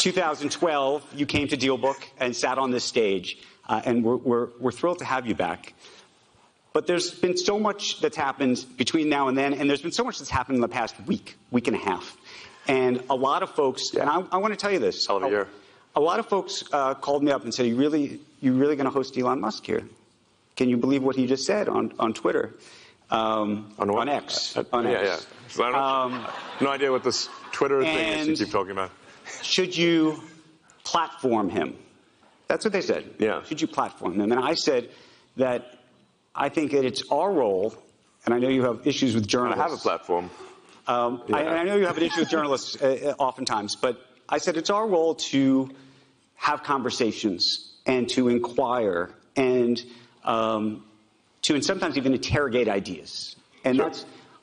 2012, you came to Dealbook and sat on this stage, and we're thrilled to have you back. But there's been so much that's happened between now and then, and there's been so much that's happened in the past week and a half. And a lot of folks, and I want to tell you this. Hell of a year. A lot of folks called me up and said, you really going to host Elon Musk here? Can you believe what he just said on Twitter? On X. On X. Yeah. No idea what this Twitter thing is you keep talking about. Should you platform him? That's what they said. Yeah. Should you platform him? And I said that I think that it's our role, and I know you have issues with journalists. I have a platform. I know you have an issue with journalists oftentimes, but I said it's our role to have conversations and to inquire and sometimes even interrogate ideas. And sure.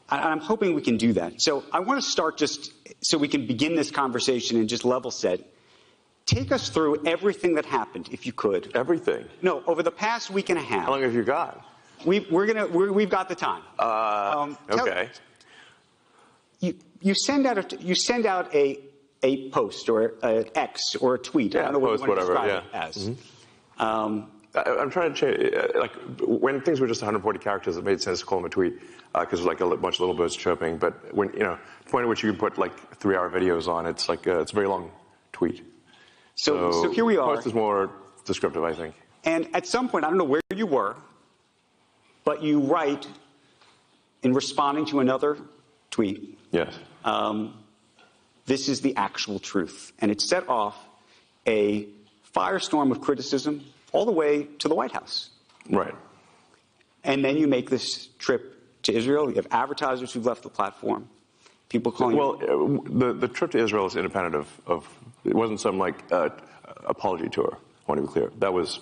I'm hoping we can do that. So I want to start just so we can begin this conversation and just level set. Take us through everything that happened, if you could. Everything? No, over the past week and a half. How long have you got? We've got the time. Okay. You send out a post or an X or a tweet. Yeah, I don't know post, what you want to whatever. describe it as. Mm-hmm. I'm trying to change. Like when things were just 140 characters, it made sense to call them a tweet because like a bunch of little birds chirping. But when the point at which you can put like 3-hour videos on, it's like it's a very long tweet. So here we are. Post is more descriptive, I think. And at some point, I don't know where you were, but you write in responding to another tweet. Yes. This is the actual truth. And it set off a firestorm of criticism all the way to the White House. Right. And then you make this trip to Israel. You have advertisers who've left the platform. People calling you. Well, the trip to Israel is independent of it wasn't some like apology tour. I want to be clear. That was.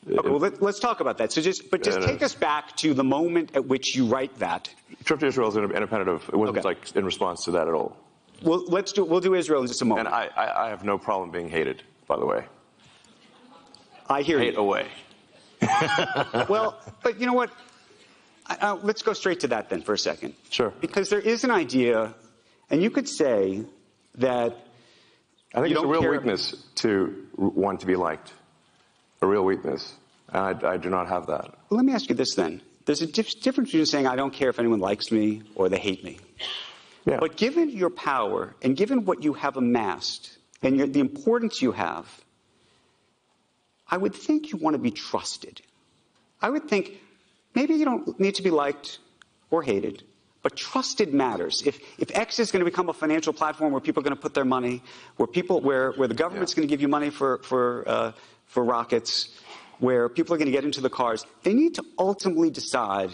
Okay, well, let's talk about that. So just take us back to the moment at which you write that. The trip to Israel is independent of. It wasn't like in response to that at all. Well, we'll do Israel in just a moment. And I have no problem being hated, by the way. I hear you. Hate away. Well, but you know what? Let's go straight to that then for a second. Sure. Because there is an idea, and you could say that I think it's a real weakness to want to be liked. A real weakness. And I do not have that. Well, let me ask you this then. There's a difference between saying I don't care if anyone likes me or they hate me. Yeah. But given your power and given what you have amassed and the importance you have, I would think you want to be trusted. I would think maybe you don't need to be liked or hated, but trusted matters. If X is going to become a financial platform where people are going to put their money, where the government's going to give you money for rockets, where people are going to get into the cars, they need to ultimately decide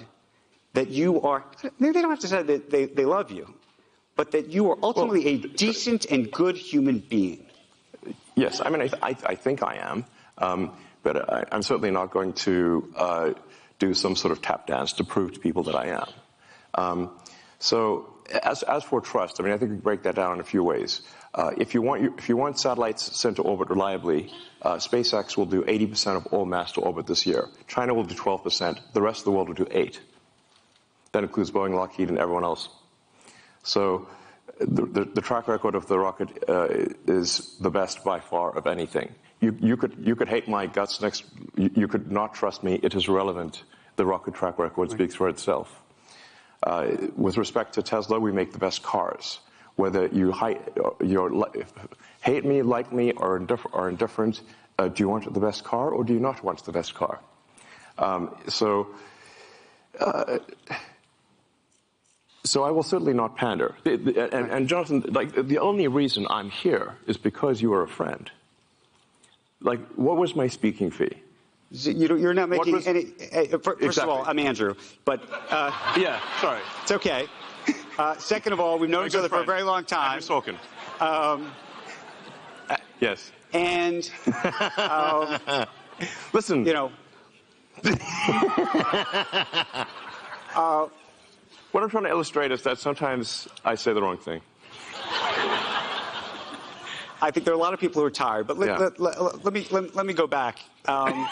that you are. Maybe they don't have to decide that they love you, but that you are ultimately a decent and good human being. Yes, I mean I think I am. But I'm certainly not going to do some sort of tap dance to prove to people that I am. So as for trust, I mean, I think we break that down in a few ways. If you want satellites sent to orbit reliably, SpaceX will do 80% of all mass to orbit this year. China will do 12%. The rest of the world will do 8%. That includes Boeing, Lockheed, and everyone else. So the track record of the rocket is the best by far of anything. You could hate my guts next. You could not trust me. It is irrelevant. The rocket track record speaks for itself. With respect to Tesla, we make the best cars. Whether you hate me, like me, or indifferent, do you want the best car or do you not want the best car? So I will certainly not pander. And Jonathan, like the only reason I'm here is because you are a friend. Like, what was my speaking fee? You're not making any. First of all, I'm Andrew, but yeah, sorry, it's okay. Second of all, we've known each other for a very long time. Andrew Sorkin. Yes. And listen, you know. What I'm trying to illustrate is that sometimes I say the wrong thing. I think there are a lot of people who are tired, but let me go back. No.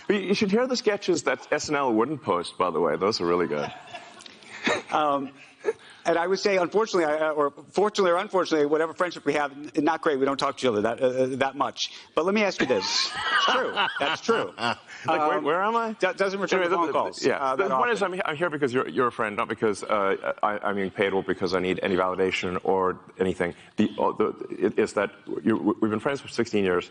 You should hear the sketches that SNL wouldn't post, by the way. Those are really good. And I would say, unfortunately, or fortunately or unfortunately, whatever friendship we have, not great. We don't talk to each other that much. But let me ask you this. It's true. That's true. Where am I? Doesn't return phone calls. Yeah. The point is, I'm here because you're a friend, not because I'm being paid or because I need any validation or anything. It's that we've been friends for 16 years.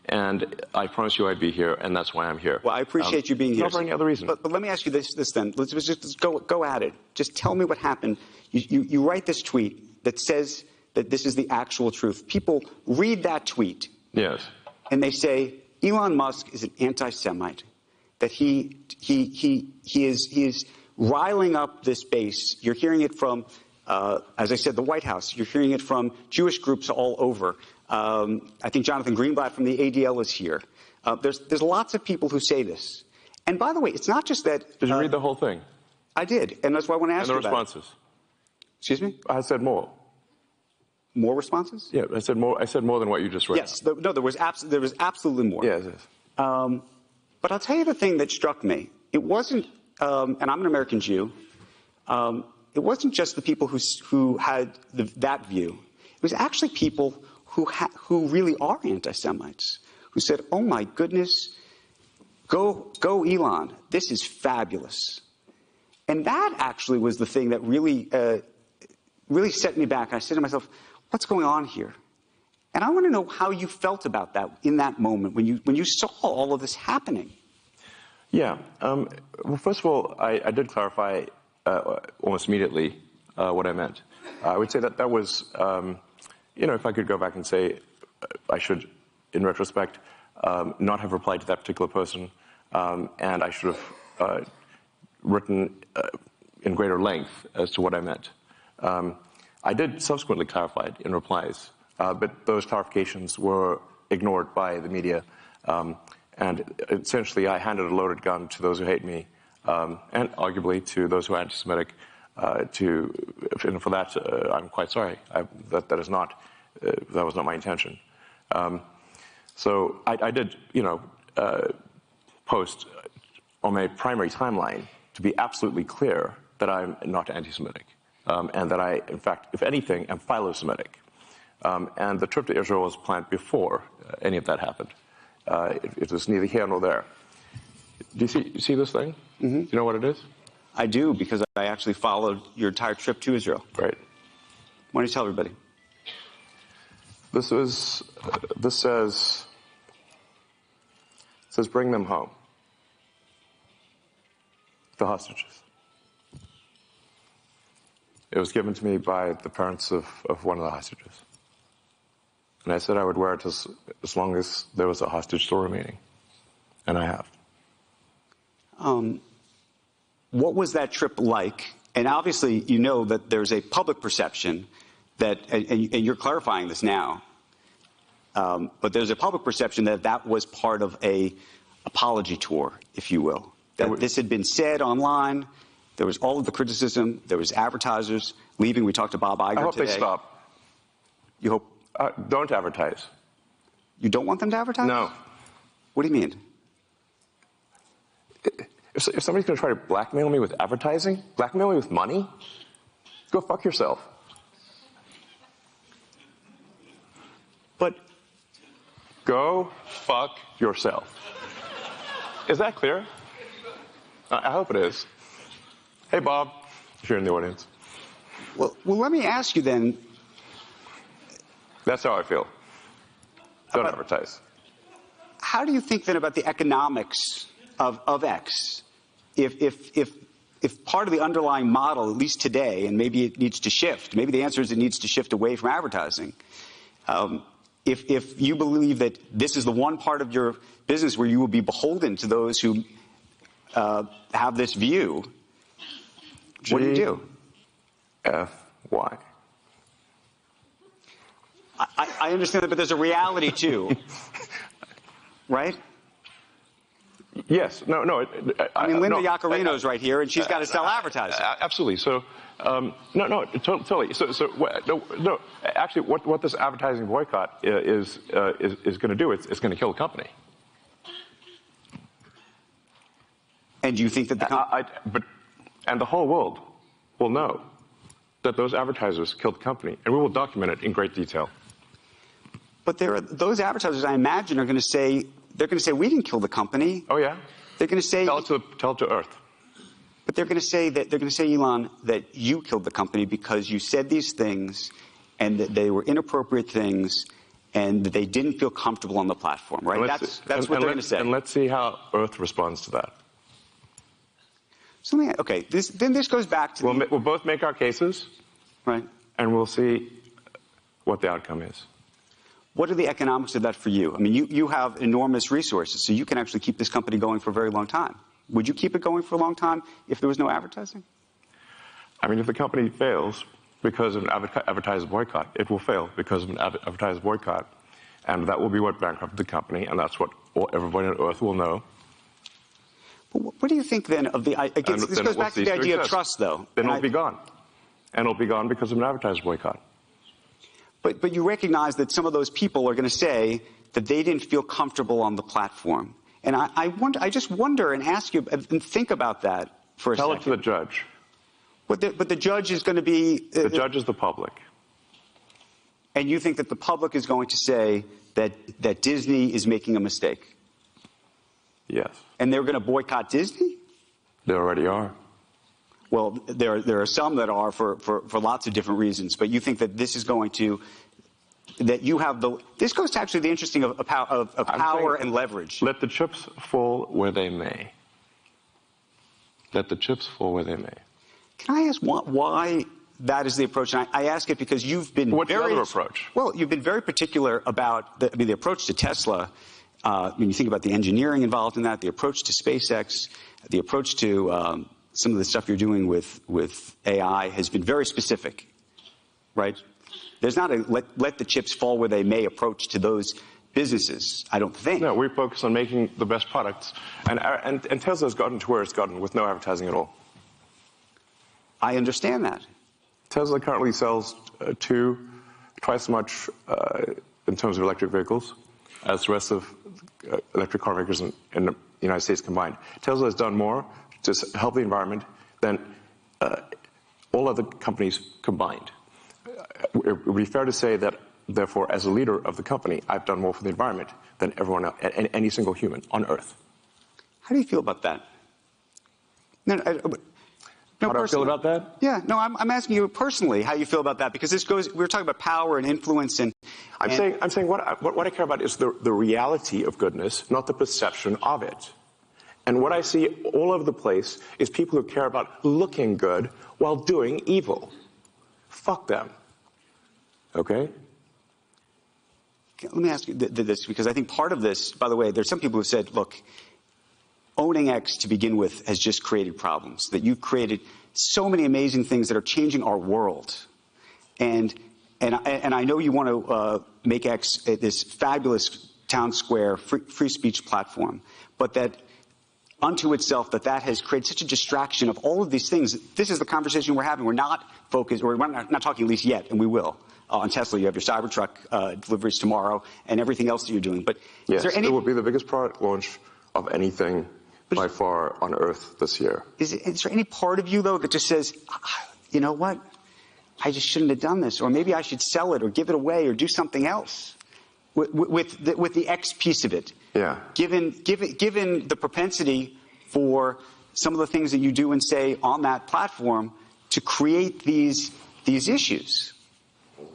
And I promised you I'd be here, and that's why I'm here. Well, I appreciate you being here. Not for any other reason. But let me ask you this then. Let's just go at it. Just tell me what happened. You write this tweet that says that this is the actual truth. People read that tweet. Yes. And they say Elon Musk is an anti-Semite. That he is riling up this base. You're hearing it from, as I said, the White House. You're hearing it from Jewish groups all over. I think Jonathan Greenblatt from the ADL is here. There's lots of people who say this. And by the way, it's not just that. Did you read the whole thing? I did, and that's why I want to ask you about. And the responses? Excuse me? I said more. More responses? Yeah, I said more than what you just read. Yes, there was absolutely more. Yes. But I'll tell you the thing that struck me. It wasn't, and I'm an American Jew. It wasn't just the people who had that view. It was actually people who really are anti-Semites, who said, "Oh my goodness, go Elon! This is fabulous." And that actually was the thing that really set me back. I said to myself, "What's going on here?" And I want to know how you felt about that in that moment when you saw all of this happening. Yeah. Well, first of all, I did clarify almost immediately what I meant. I would say that was. If I could go back and say I should, in retrospect, not have replied to that particular person, and I should have written in greater length as to what I meant. I did subsequently clarify it in replies, but those clarifications were ignored by the media, and essentially I handed a loaded gun to those who hate me, and arguably to those who are anti-Semitic. And for that, I'm quite sorry. That was not my intention. So I did, post on my primary timeline to be absolutely clear that I'm not anti-Semitic, and that I, in fact, if anything, am philo-Semitic. And the trip to Israel was planned before any of that happened. It was neither here nor there. Do you see this thing? Mm-hmm. Do you know what it is? I do, because I actually followed your entire trip to Israel. Great. Why don't you tell everybody? This says bring them home. The hostages. It was given to me by the parents of one of the hostages. And I said I would wear it as long as there was a hostage still remaining. And I have. What was that trip like? And obviously, you know that there's a public perception that, and you're clarifying this now, but there's a public perception that was part of a apology tour, if you will. That this had been said online. There was all of the criticism. There was advertisers leaving. We talked to Bob Iger today. I hope they stop. You hope? Don't advertise. You don't want them to advertise? No. What do you mean? If somebody's going to try to blackmail me with advertising, blackmail me with money, go fuck yourself. But go fuck yourself. Is that clear? I hope it is. Hey, Bob, if you're in the audience. Well, let me ask you then. That's how I feel. Don't advertise. How do you think then about the economics of X? If part of the underlying model, at least today, and maybe it needs to shift, maybe the answer is it needs to shift away from advertising. If you believe that this is the one part of your business where you will be beholden to those who have this view, what do you do? F-Y. I understand that, but there's a reality too, right? Yes. No. I mean, Linda Yaccarino's right here, and she's got to sell advertising. Absolutely. So, no, totally. So, no. Actually, what this advertising boycott is going to do, it's going to kill the company. And do you think that and the whole world will know that those advertisers killed the company, and we will document it in great detail. But those advertisers, I imagine, are going to say, we didn't kill the company. Oh, yeah? They're going to say... Tell it to Earth. But they're going to say, Elon, that you killed the company because you said these things and that they were inappropriate things and that they didn't feel comfortable on the platform, right? That's what they're going to say. And let's see how Earth responds to that. So this goes back to... We'll both make our cases. Right. And we'll see what the outcome is. What are the economics of that for you? I mean, you have enormous resources, so you can actually keep this company going for a very long time. Would you keep it going for a long time if there was no advertising? I mean, if the company fails because of an advertiser boycott, it will fail because of an advertiser boycott. And that will be what bankrupted the company, and that's what everybody on Earth will know. But what do you think then of the... Again, this goes back to the idea of trust, though. Then it'll be gone. And it'll be gone because of an advertiser boycott. But you recognize that some of those people are going to say that they didn't feel comfortable on the platform. And I just wonder and ask you and think about that for a second. Tell it to the judge. But the judge is going to be... The judge is the public. And you think that the public is going to say that Disney is making a mistake? Yes. And they're going to boycott Disney? They already are. Well, there are some that are for lots of different reasons, but you think that this is going to, that you have the, this goes to actually the interesting of power and leverage. Let the chips fall where they may. Let the chips fall where they may. Can I ask why that is the approach? And I ask it because you've been What's the other approach? Well, you've been very particular about the approach to Tesla. When you think about the engineering involved in that, the approach to SpaceX, the approach to some of the stuff you're doing with AI has been very specific, right? There's not a let the chips fall where they may approach to those businesses, I don't think. No, we focus on making the best products. And Tesla's gotten to where it's gotten with no advertising at all. I understand that. Tesla currently sells twice as much in terms of electric vehicles as the rest of electric car makers in the United States combined. Tesla has done more to help the environment than all other companies combined. It would be fair to say that, therefore, as a leader of the company, I've done more for the environment than everyone else, any single human on Earth. How do you feel about that? No, how do I feel about that? Yeah, no, I'm asking you personally how you feel about that, because this goes, we're talking about power and influence and... I'm saying what I care about is the reality of goodness, not the perception of it. And what I see all over the place is people who care about looking good while doing evil. Fuck them. Okay? Let me ask you this, because I think part of this, by the way, there's some people who said, look, owning X to begin with has just created problems, that you've created so many amazing things that are changing our world. And I know you want to make X this fabulous town square free speech platform, but that unto itself that has created such a distraction of all of these things. This is the conversation we're having. We're not focused, or we're not talking at least yet, and we will. On Tesla, you have your Cybertruck deliveries tomorrow and everything else that you're doing. But yes, is there any... it will be the biggest product launch of anything by far on Earth this year. Is there any part of you, though, that just says, you know what, I just shouldn't have done this, or maybe I should sell it or give it away or do something else with the X piece of it? Yeah. Given the propensity for some of the things that you do and say on that platform to create these issues.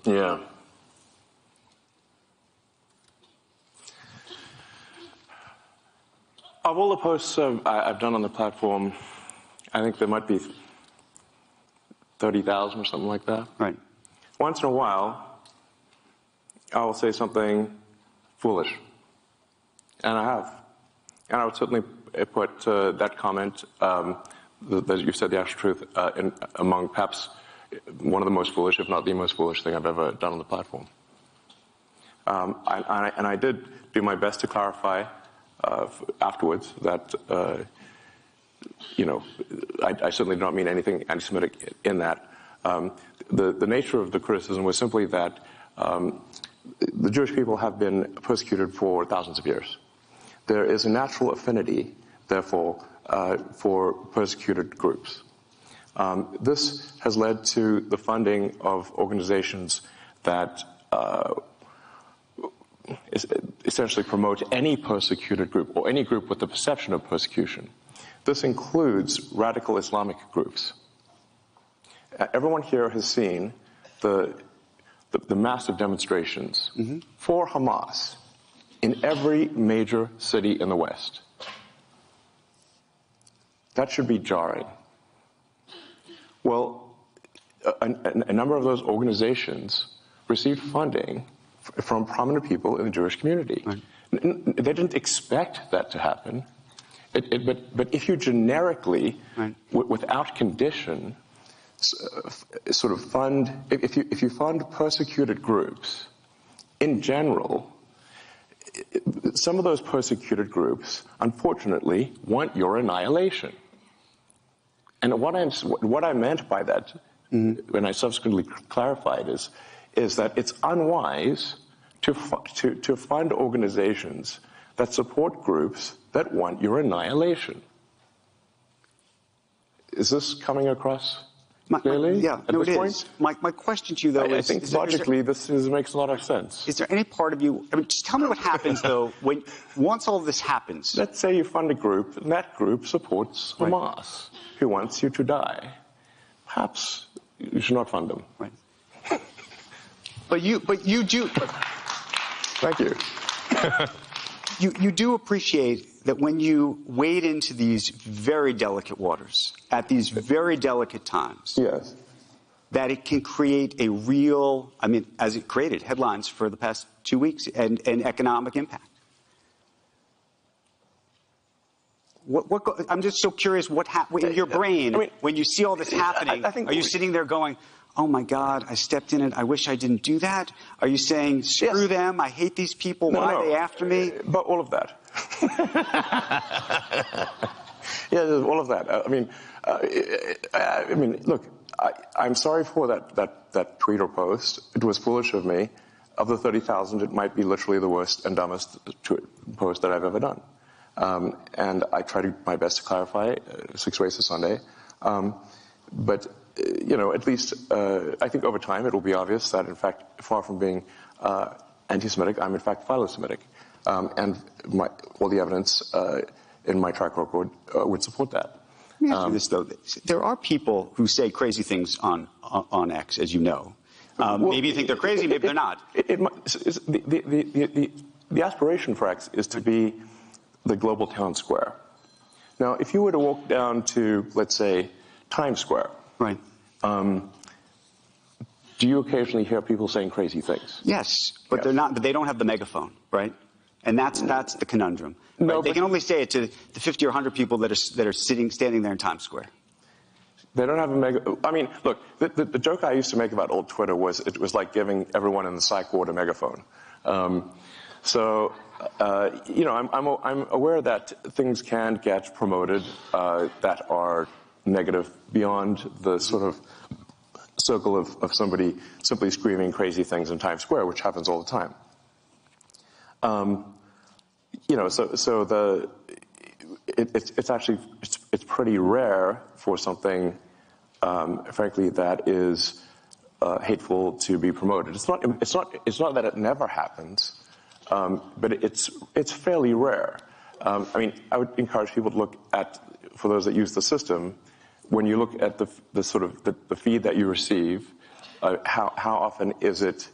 Yeah. Of all the posts I've done on the platform, I think there might be 30,000 or something like that. Right. Once in a while, I will say something foolish. And I have. And I would certainly put that comment, that you said the actual truth, among perhaps one of the most foolish, if not the most foolish thing I've ever done on the platform. And I did do my best to clarify afterwards that, I certainly do not mean anything anti-Semitic in that. The nature of the criticism was simply that the Jewish people have been persecuted for thousands of years. There is a natural affinity, therefore, for persecuted groups. This has led to the funding of organizations that essentially promote any persecuted group or any group with the perception of persecution. This includes radical Islamic groups. Everyone here has seen the massive demonstrations for Hamas in every major city in the West. That should be jarring. Well, a number of those organizations received funding from prominent people in the Jewish community. Right. They didn't expect that to happen. But if you generically, right, without condition, sort of fund, if you fund persecuted groups, in general, some of those persecuted groups, unfortunately, want your annihilation. And what I meant by that, when I subsequently clarified, is that it's unwise to fund organizations that support groups that want your annihilation. Is this coming across clearly? Yeah, no, it is. My question to you, though, I think logically this makes a lot of sense. Is there any part of you, I mean, just tell me what happens, though, once all of this happens. Let's say you fund a group, and that group supports Hamas, who wants you to die. Perhaps you should not fund them. Right. But you do. Thank you. You do appreciate that when you wade into these very delicate waters at these very delicate times, yes, that it can create a real, I mean, as it created headlines for the past 2 weeks, and economic impact. I'm just so curious what in your brain, I mean, when you see all this happening, are you sitting there going, oh my God, I stepped in it, I wish I didn't do that? Are you saying, screw them, I hate these people, why are they after me? But all of that. Yeah, all of that. I mean, look, I'm sorry for that tweet or post. It was foolish of me. Of the 30,000, it might be literally the worst and dumbest post that I've ever done. And I try my best to clarify 6 ways to Sunday. But at least I think over time it will be obvious that, in fact, far from being anti-Semitic, I'm in fact philo-Semitic. And all the evidence in my track record would support that. Let me ask you this, though. There are people who say crazy things on X, as you know. Maybe you think they're crazy, maybe they're not. The aspiration for X is to be the global town square. Now, if you were to walk down to, let's say, Times Square, right? Do you occasionally hear people saying crazy things? Yes, but they're not. But they don't have the megaphone, right? And that's the conundrum. Right? No, they can only say it to the 50 or 100 people that are standing there in Times Square. They don't have a I mean, look, the joke I used to make about old Twitter was it was like giving everyone in the psych ward a megaphone. I'm aware that things can get promoted that are negative beyond the sort of circle of somebody simply screaming crazy things in Times Square, which happens all the time. It's pretty rare for something, frankly, that is hateful to be promoted. It's not that it never happens, but it's fairly rare. I mean, I would encourage people to look at, for those that use the system, when you look at the feed that you receive, how often is it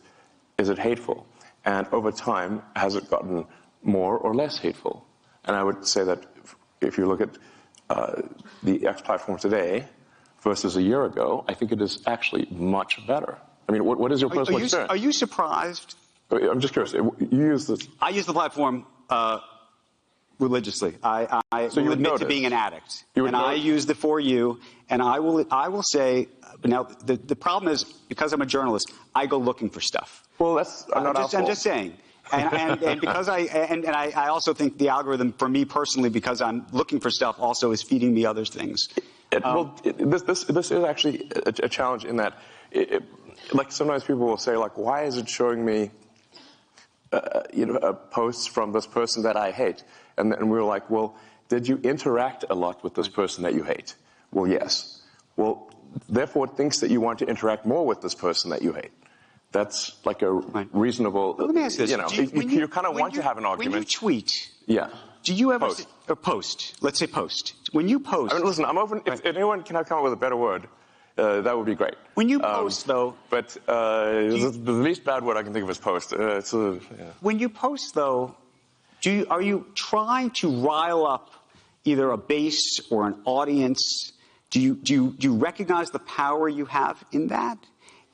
hateful, and over time has it gotten more or less hateful? And I would say that if you look at the X platform today versus a year ago, I think it is actually much better. I mean, what is your personal experience? Are you surprised? I'm just curious. You use this? I use the platform religiously. I will admit to being an addict, and I use the For You, and I will say now the problem is, because I'm a journalist, I go looking for stuff. Well, that's not our fault. I'm just saying. And because I also think the algorithm, for me personally, because I'm looking for stuff, also is feeding me other things. This is actually a challenge in that, like, sometimes people will say, like, why is it showing me, posts from this person that I hate? And we're like, well, did you interact a lot with this person that you hate? Well, yes. Well, therefore thinks that you want to interact more with this person that you hate. That's like a reasonable. Let me ask this: you kind of want to have an argument. When you tweet, yeah. Do you ever post? Let's say post. When you post, I mean, listen, I'm open. If anyone can come up with a better word, that would be great. When you post, though, but the least bad word I can think of is post. When you post, though, are you trying to rile up either a base or an audience? Do you recognize the power you have in that?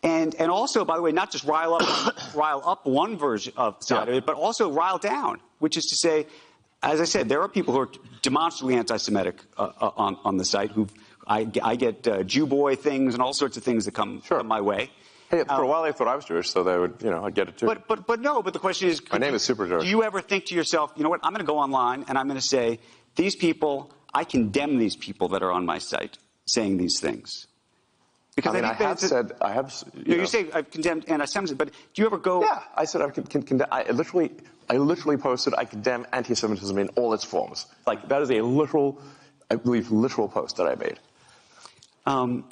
And also, by the way, not just rile up one version of side of it, but also rile down, which is to say, as I said, there are people who are demonstrably anti-Semitic on the site. I get Jew boy things and all sorts of things that come my way. Hey, for a while they thought I was Jewish, so they would, I'd get it too. But the question is, my name is Super Jewish. Do you ever think to yourself, you know what? I'm going to go online and I'm going to say, these people, I condemn these people that are on my site saying these things. Because I have. You say I've condemned anti-Semitism, but do you ever go? Yeah, I said I condemn. I literally posted I condemn anti-Semitism in all its forms. Like that is a literal post that I made. I mean,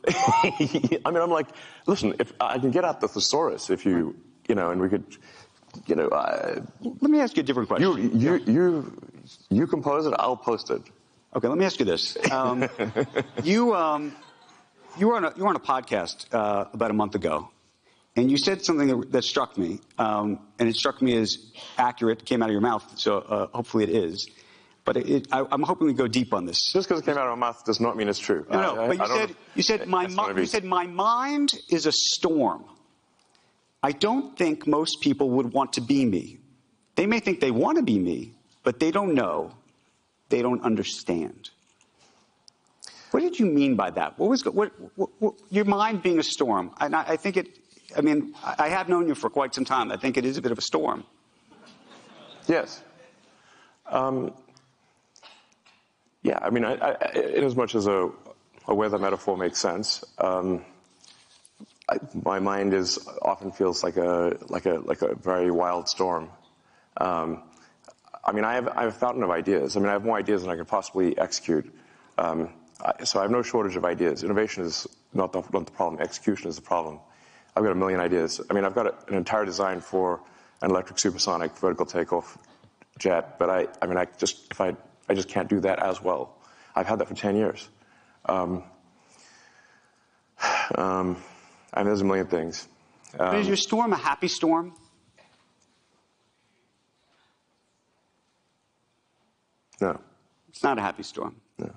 I'm like, listen, if I can get out the thesaurus, if you and we could, Let me ask you a different question. You compose it, I'll post it. Okay, let me ask you this. You were on a podcast about a month ago, and you said something that struck me, and it struck me as accurate. It came out of your mouth, so hopefully it is. But I'm hoping we go deep on this. Just because it came out of my mouth does not mean it's true. No, but you said my mind is a storm. I don't think most people would want to be me. They may think they want to be me, but they don't know. They don't understand. What did you mean by that? What was your mind being a storm? And I think I have known you for quite some time. I think it is a bit of a storm. Yes. Yeah, I mean, in as much as a weather metaphor makes sense, my mind often feels like a very wild storm. I mean, I have a fountain of ideas. I mean, I have more ideas than I could possibly execute. So I have no shortage of ideas. Innovation is not the problem. Execution is the problem. I've got a million ideas. I mean, I've got an entire design for an electric supersonic vertical takeoff jet, but I just can't do that as well. I've had that for 10 years. And there's a million things. But is your storm a happy storm? No. It's not a happy storm. No.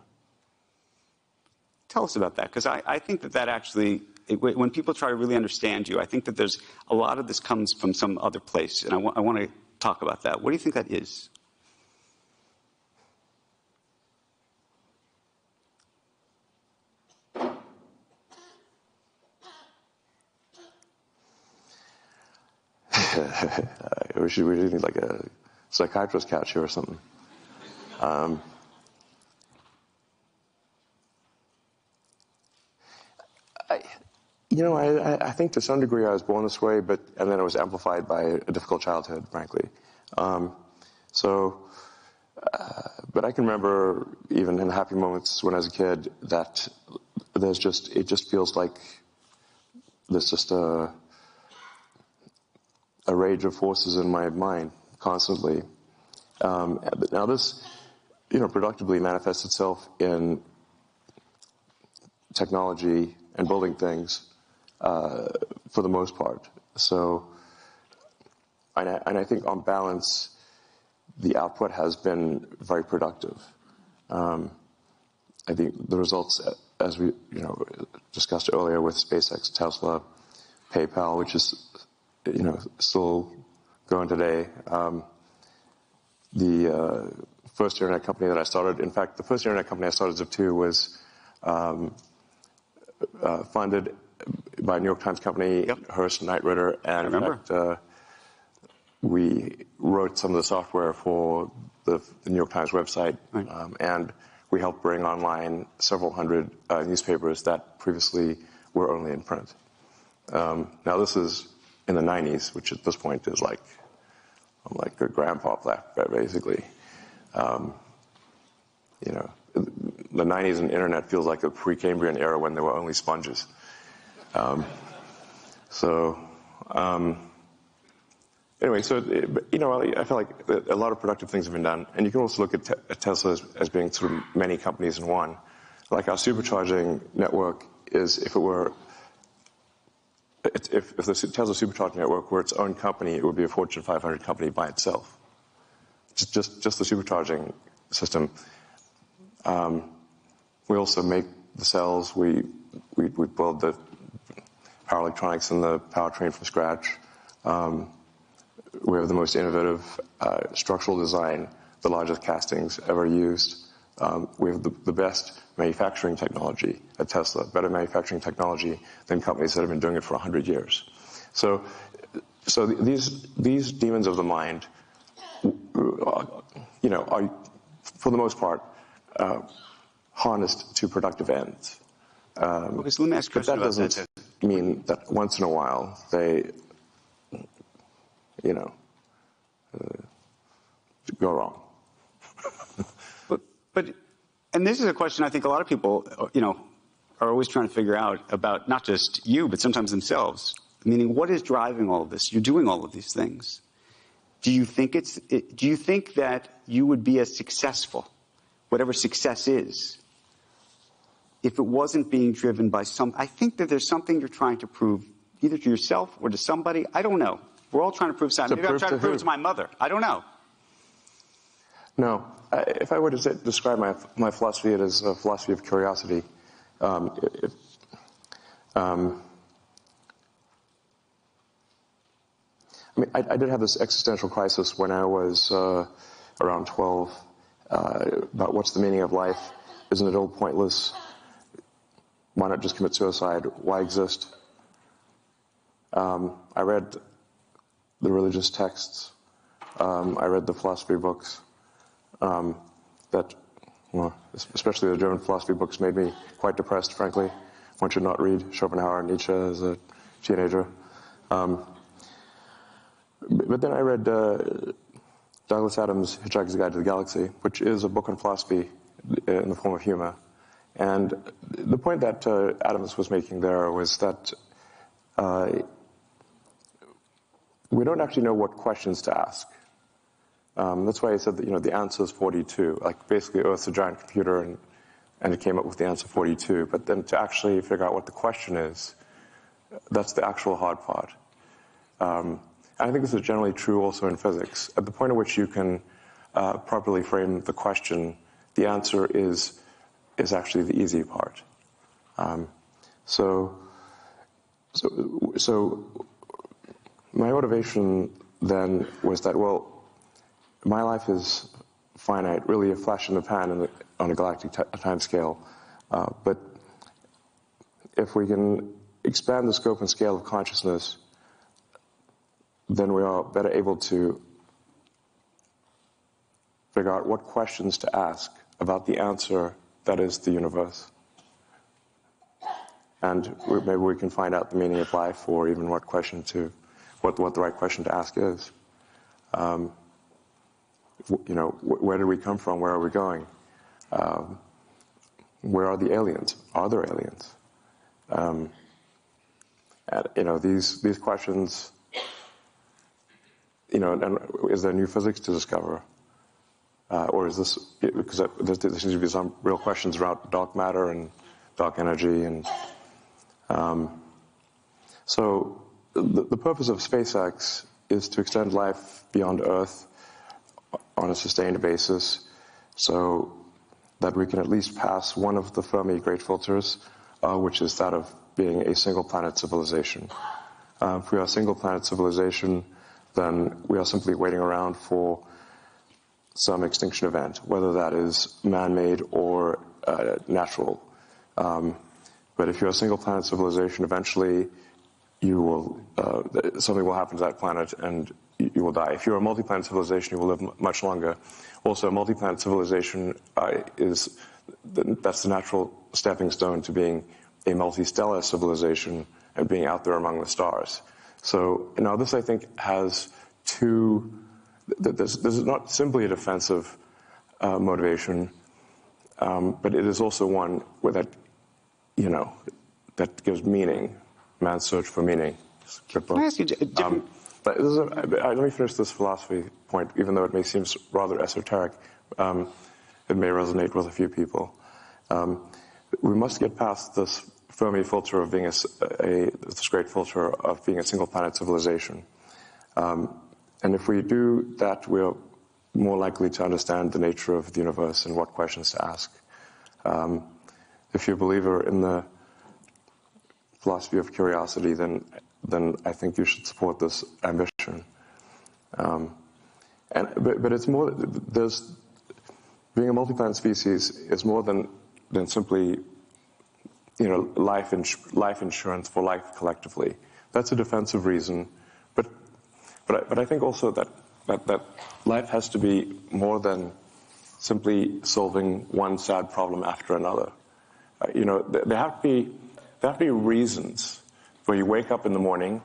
Tell us about that, because I think that actually, when people try to really understand you, I think that there's a lot of this comes from some other place, and I want to talk about that. What do you think that is? We really need like a psychiatrist couch here or something. I think to some degree I was born this way, and then it was amplified by a difficult childhood, frankly. But I can remember even in happy moments when I was a kid that it just feels like there's just a rage of forces in my mind constantly. But now this, productively manifests itself in technology and building things for the most part. So, and I think on balance, the output has been very productive. I think the results, as we discussed earlier with SpaceX, Tesla, PayPal, which is still going today. The first internet company that I started, in fact, the first internet company I started, Zip2, was funded by a New York Times company, Hearst Knight Ridder, and in fact, we wrote some of the software for the New York Times website, and we helped bring online several hundred newspapers that previously were only in print. Now this is in the 90s, which at this point is I'm like a grandpa, basically. the 90s and internet feels like a Precambrian era when there were only sponges. Anyway, so, I feel like a lot of productive things have been done. And you can also look at Tesla as being sort of many companies in one. Like our supercharging network is, if the Tesla supercharging network were its own company, it would be a Fortune 500 company by itself. Just the supercharging system. We also make the cells. We build the power electronics and the powertrain from scratch. We have the most innovative structural design, the largest castings ever used. We have the best manufacturing technology at Tesla, better manufacturing technology than companies that have been doing it for 100 years. So these demons of the mind, are, for the most part, harnessed to productive ends. Okay, so let me ask a question about that. But that doesn't mean that once in a while they, go wrong. But this is a question I think a lot of people, are always trying to figure out about not just you, but sometimes themselves. Meaning, what is driving all of this? You're doing all of these things. Do you think that you would be as successful, whatever success is, if it wasn't being driven by I think that there's something you're trying to prove, either to yourself or to somebody. I don't know. We're all trying to prove something. Maybe I'm trying to prove it to my mother. I don't know. No. If I were to describe my philosophy, it is a philosophy of curiosity. I did have this existential crisis when I was around 12 about what's the meaning of life. Isn't it all pointless? Why not just commit suicide? Why exist? I read the religious texts. I read the philosophy books especially the German philosophy books, made me quite depressed, frankly. One should not read Schopenhauer and Nietzsche as a teenager. But then I read Douglas Adams' Hitchhiker's Guide to the Galaxy, which is a book on philosophy in the form of humor. And the point that Adams was making there was that we don't actually know what questions to ask. That's why he said that, the answer is 42. Like, basically, Earth's a giant computer, and it came up with the answer 42. But then to actually figure out what the question is, that's the actual hard part. And I think this is generally true also in physics. At the point at which you can properly frame the question, the answer is actually the easy part. So my motivation then was that, my life is finite, really a flash in the pan on a galactic time scale. But if we can expand the scope and scale of consciousness, then we are better able to figure out what questions to ask about the answer that is the universe. And maybe we can find out the meaning of life, or even what the right question to ask is. Where did we come from? Where are we going? Where are the aliens? Are there aliens? These questions, and is there new physics to discover? Or is this, because there seems to be some real questions around dark matter and dark energy. And so the purpose of SpaceX is to extend life beyond Earth on a sustained basis, so that we can at least pass one of the Fermi great filters, which is that of being a single planet civilization. If we are a single planet civilization, then we are simply waiting around for some extinction event, whether that is man-made or natural. But if you're a single planet civilization, eventually something will happen to that planet and you will die. If you're a multi-planet civilization, you will live much longer. Also, a multi-planet civilization that's the natural stepping stone to being a multi-stellar civilization and being out there among the stars. So now this, I think, has this is not simply a defensive motivation. but it is also one where that, that gives meaning, man's search for meaning. Can I ask you a different... But let me finish this philosophy point, even though it may seem rather esoteric. It may resonate with a few people. We must get past this Fermi filter of being this great filter of being a single-planet civilization. And if we do that, we're more likely to understand the nature of the universe and what questions to ask. If you're a believer in the philosophy of curiosity, then I think you should support this ambition. But it's more, being a multi-planet species is more than simply, life insurance for life collectively. That's a defensive reason. But I think also that life has to be more than simply solving one sad problem after another. There have to be reasons where you wake up in the morning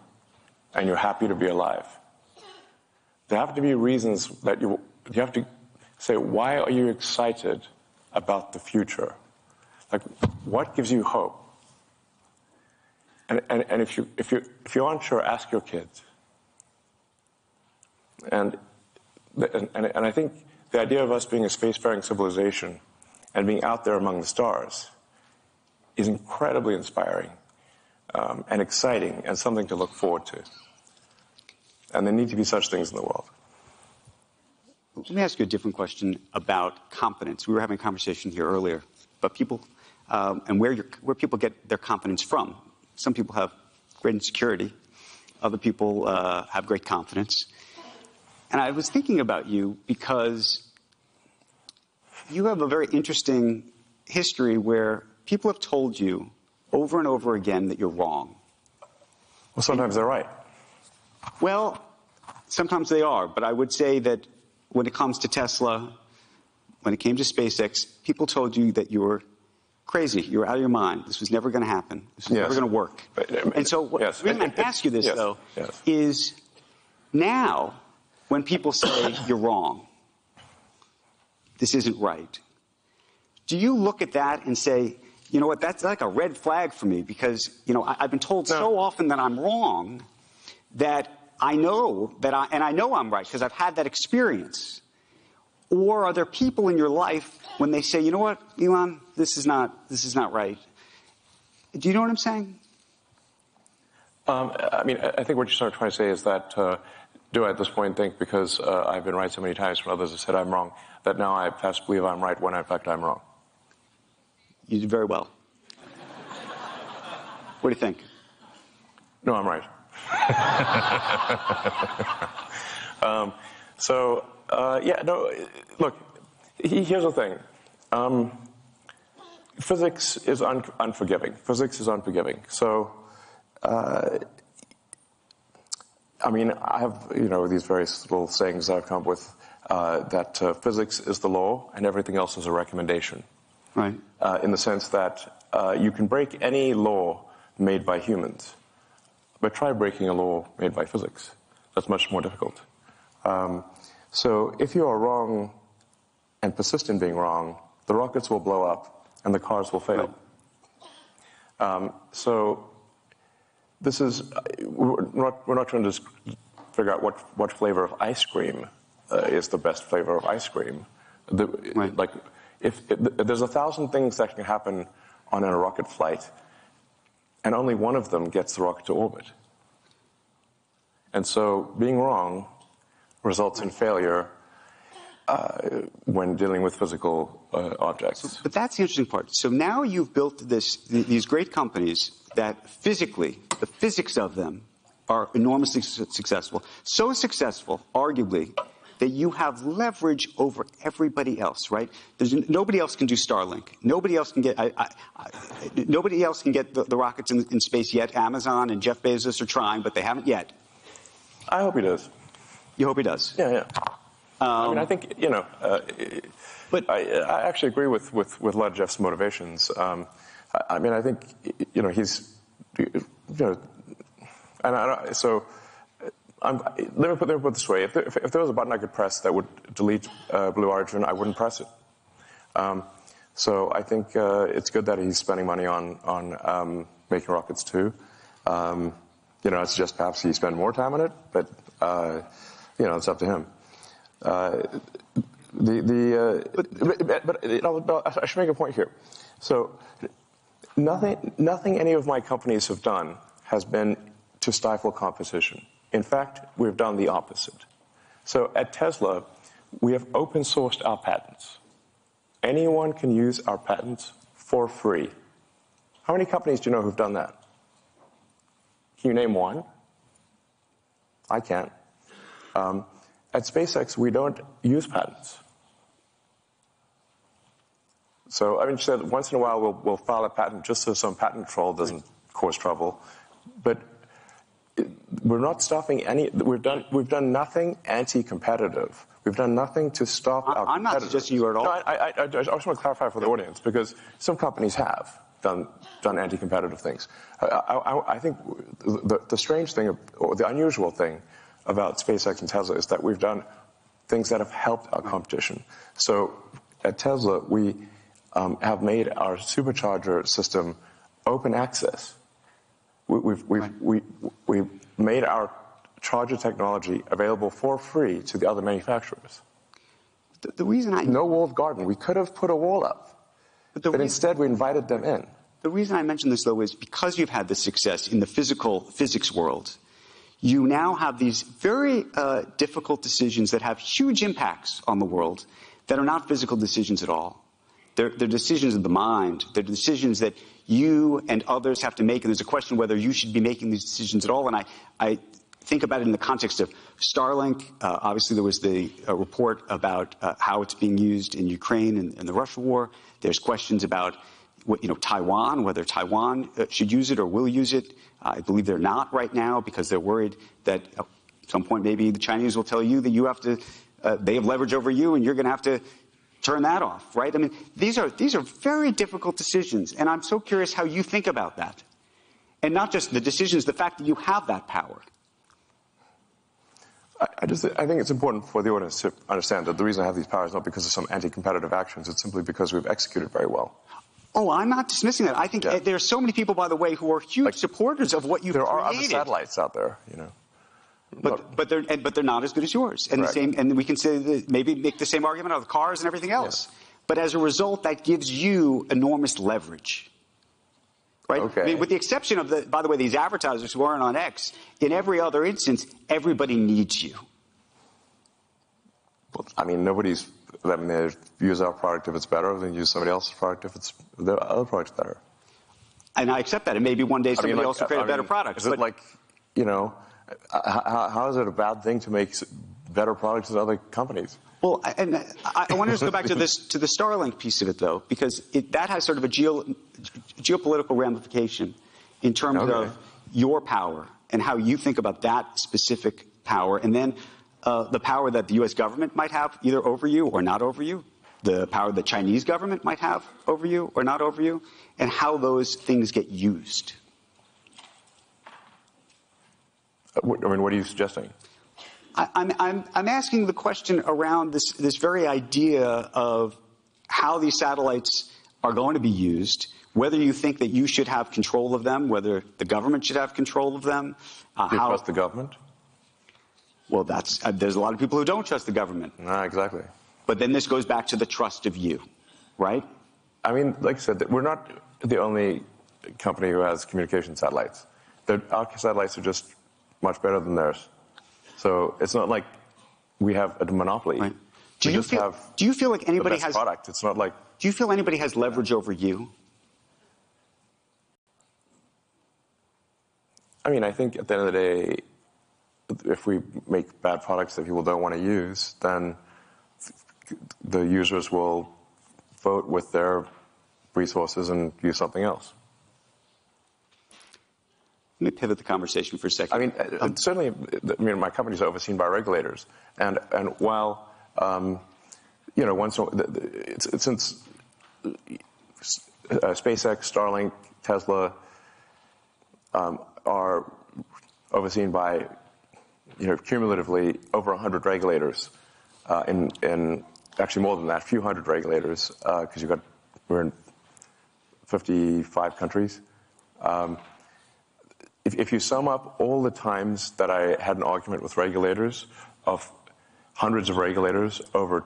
and you're happy to be alive. There have to be reasons that you have to say, why are you excited about the future? Like, what gives you hope? And if you aren't sure, ask your kids. And I think the idea of us being a spacefaring civilization and being out there among the stars is incredibly inspiring and exciting and something to look forward to. And there need to be such things in the world. Let me ask you a different question about confidence. We were having a conversation here earlier about people and where people get their confidence from. Some people have great insecurity. Other people have great confidence. And I was thinking about you because you have a very interesting history where people have told you over and over again that you're wrong. Well, sometimes they're right. Well, sometimes they are, but I would say that when it comes to Tesla, when it came to SpaceX, people told you that you were crazy, you were out of your mind. This was never going to happen. This was never going to work. And so the reason I ask you this, though, is now when people say you're wrong, this isn't right, do you look at that and say, you know what, that's like a red flag for me because, I've been told so often that I'm wrong that I know I'm right because I've had that experience? Or are there people in your life when they say, you know what, Elon, this is not right? Do you know what I'm saying? I think what you're sort of trying to say is that do I at this point think because I've been right so many times when others have said I'm wrong, that now I have to believe I'm right when in fact I'm wrong? You did very well. What do you think? No, I'm right. Look, here's the thing. Physics is unforgiving. Physics is unforgiving. So, I have, these various little sayings I've come up with, that physics is the law and everything else is a recommendation. Right. In the sense that you can break any law made by humans, but try breaking a law made by physics. That's much more difficult. So if you are wrong and persist in being wrong, the rockets will blow up and the cars will fail. Right. So this is, we're not trying to figure out what flavor of ice cream is the best flavor of ice cream. Right. Like, if there's 1,000 things that can happen on a rocket flight, and only one of them gets the rocket to orbit. And so being wrong results in failure when dealing with physical objects. But that's the interesting part. So now you've built these great companies that physically, the physics of them are enormously successful. So successful, arguably, that you have leverage over everybody else, right? Nobody else can do Starlink. Nobody else can get the rockets in space yet. Amazon and Jeff Bezos are trying, but they haven't yet. I hope he does. You hope he does? Yeah. I think, but I actually agree with a lot of Jeff's motivations. I think, he's, let me put it this way. If there was a button I could press that would delete Blue Origin, I wouldn't press it. So I think it's good that he's spending money on making rockets too. It's just perhaps he spend more time on it, but it's up to him. But I should make a point here. So nothing any of my companies have done has been to stifle competition. In fact, we've done the opposite. So at Tesla, we have open sourced our patents. Anyone can use our patents for free. How many companies do you know who've done that? Can you name one? I can't. At SpaceX, we don't use patents. So, I mean, once in a while we'll file a patent just so some patent troll doesn't cause trouble. But we're not stopping any. We've done nothing anti-competitive. We've done nothing to stop our competitors. I'm not suggesting you are at all. No, I just want to clarify for the audience, because some companies have done anti-competitive things. I think the strange thing, or the unusual thing about SpaceX and Tesla is that we've done things that have helped our competition. So at Tesla, we have made our supercharger system open access. We've made our charger technology available for free to the other manufacturers. The reason no walled garden. We could have put a wall up, but instead we invited them in. The reason I mention this, though, is because you've had this success in the physics world, you now have these very difficult decisions that have huge impacts on the world that are not physical decisions at all. They're decisions of the mind. They're decisions that you and others have to make, and there's a question whether you should be making these decisions at all. And I think about it in the context of Starlink. Obviously, there was the report about how it's being used in Ukraine and the Russia war. There's questions about Taiwan, whether Taiwan should use it or will use it. I believe they're not right now because they're worried that at some point maybe the Chinese will tell you that you have to, they have leverage over you and you're going to have to turn that off, right? I mean, these are very difficult decisions, and I'm so curious how you think about that. And not just the decisions, the fact that you have that power. I think it's important for the audience to understand that the reason I have these powers is not because of some anti-competitive actions. It's simply because we've executed very well. Oh, I'm not dismissing that. I think there are so many people, by the way, who are huge supporters of what you've created. There are other satellites out there, But they're not as good as yours. And and we can say that maybe make the same argument of cars and everything else. Yeah. But as a result, that gives you enormous leverage. Right? Okay. I mean, with the exception of by the way, these advertisers who aren't on X, in every other instance, everybody needs you. Well, I mean, they use our product if it's better than use somebody else's product if the other product's better. And I accept that. And maybe one day somebody else will create a better product. Is it how is it a bad thing to make better products than other companies? Well, and I want to just go back to the Starlink piece of it, though, because that has sort of a geopolitical ramification in terms of your power and how you think about that specific power, and then the power that the U.S. government might have either over you or not over you, the power the Chinese government might have over you or not over you, and how those things get used. I mean, what are you suggesting? I'm asking the question around this very idea of how these satellites are going to be used, whether you think that you should have control of them, whether the government should have control of them. Do you trust the government? Well, there's a lot of people who don't trust the government. Exactly. But then this goes back to the trust of you, right? I mean, like I said, we're not the only company who has communication satellites. Our satellites are just much better than theirs. So it's not like we have a monopoly. Right. Do you feel like anybody has product? It's not like. Do you feel anybody has leverage over you? I mean, I think at the end of the day, if we make bad products that people don't want to use, then the users will vote with their resources and use something else. Let me pivot the conversation for a second. I mean, certainly, my companies are overseen by regulators, and while since SpaceX, Starlink, Tesla are overseen by cumulatively over 100 regulators, in actually more than that, a few hundred regulators, because you've got we're in 55 countries. If you sum up all the times that I had an argument with regulators, of hundreds of regulators over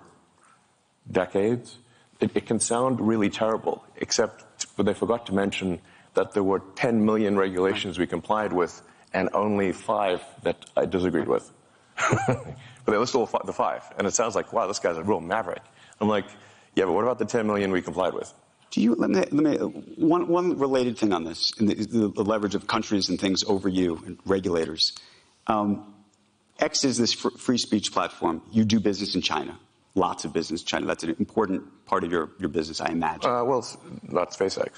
decades, it can sound really terrible, except they forgot to mention that there were 10 million regulations we complied with and only 5 that I disagreed with. But they list all the 5, and it sounds like, wow, this guy's a real maverick. I'm like, yeah, but what about the 10 million we complied with? Let me one related thing on this, in the leverage of countries and things over you and regulators. X is this free speech platform. You do business in China, lots of business in China. That's an important part of your business, I imagine. Well, not SpaceX.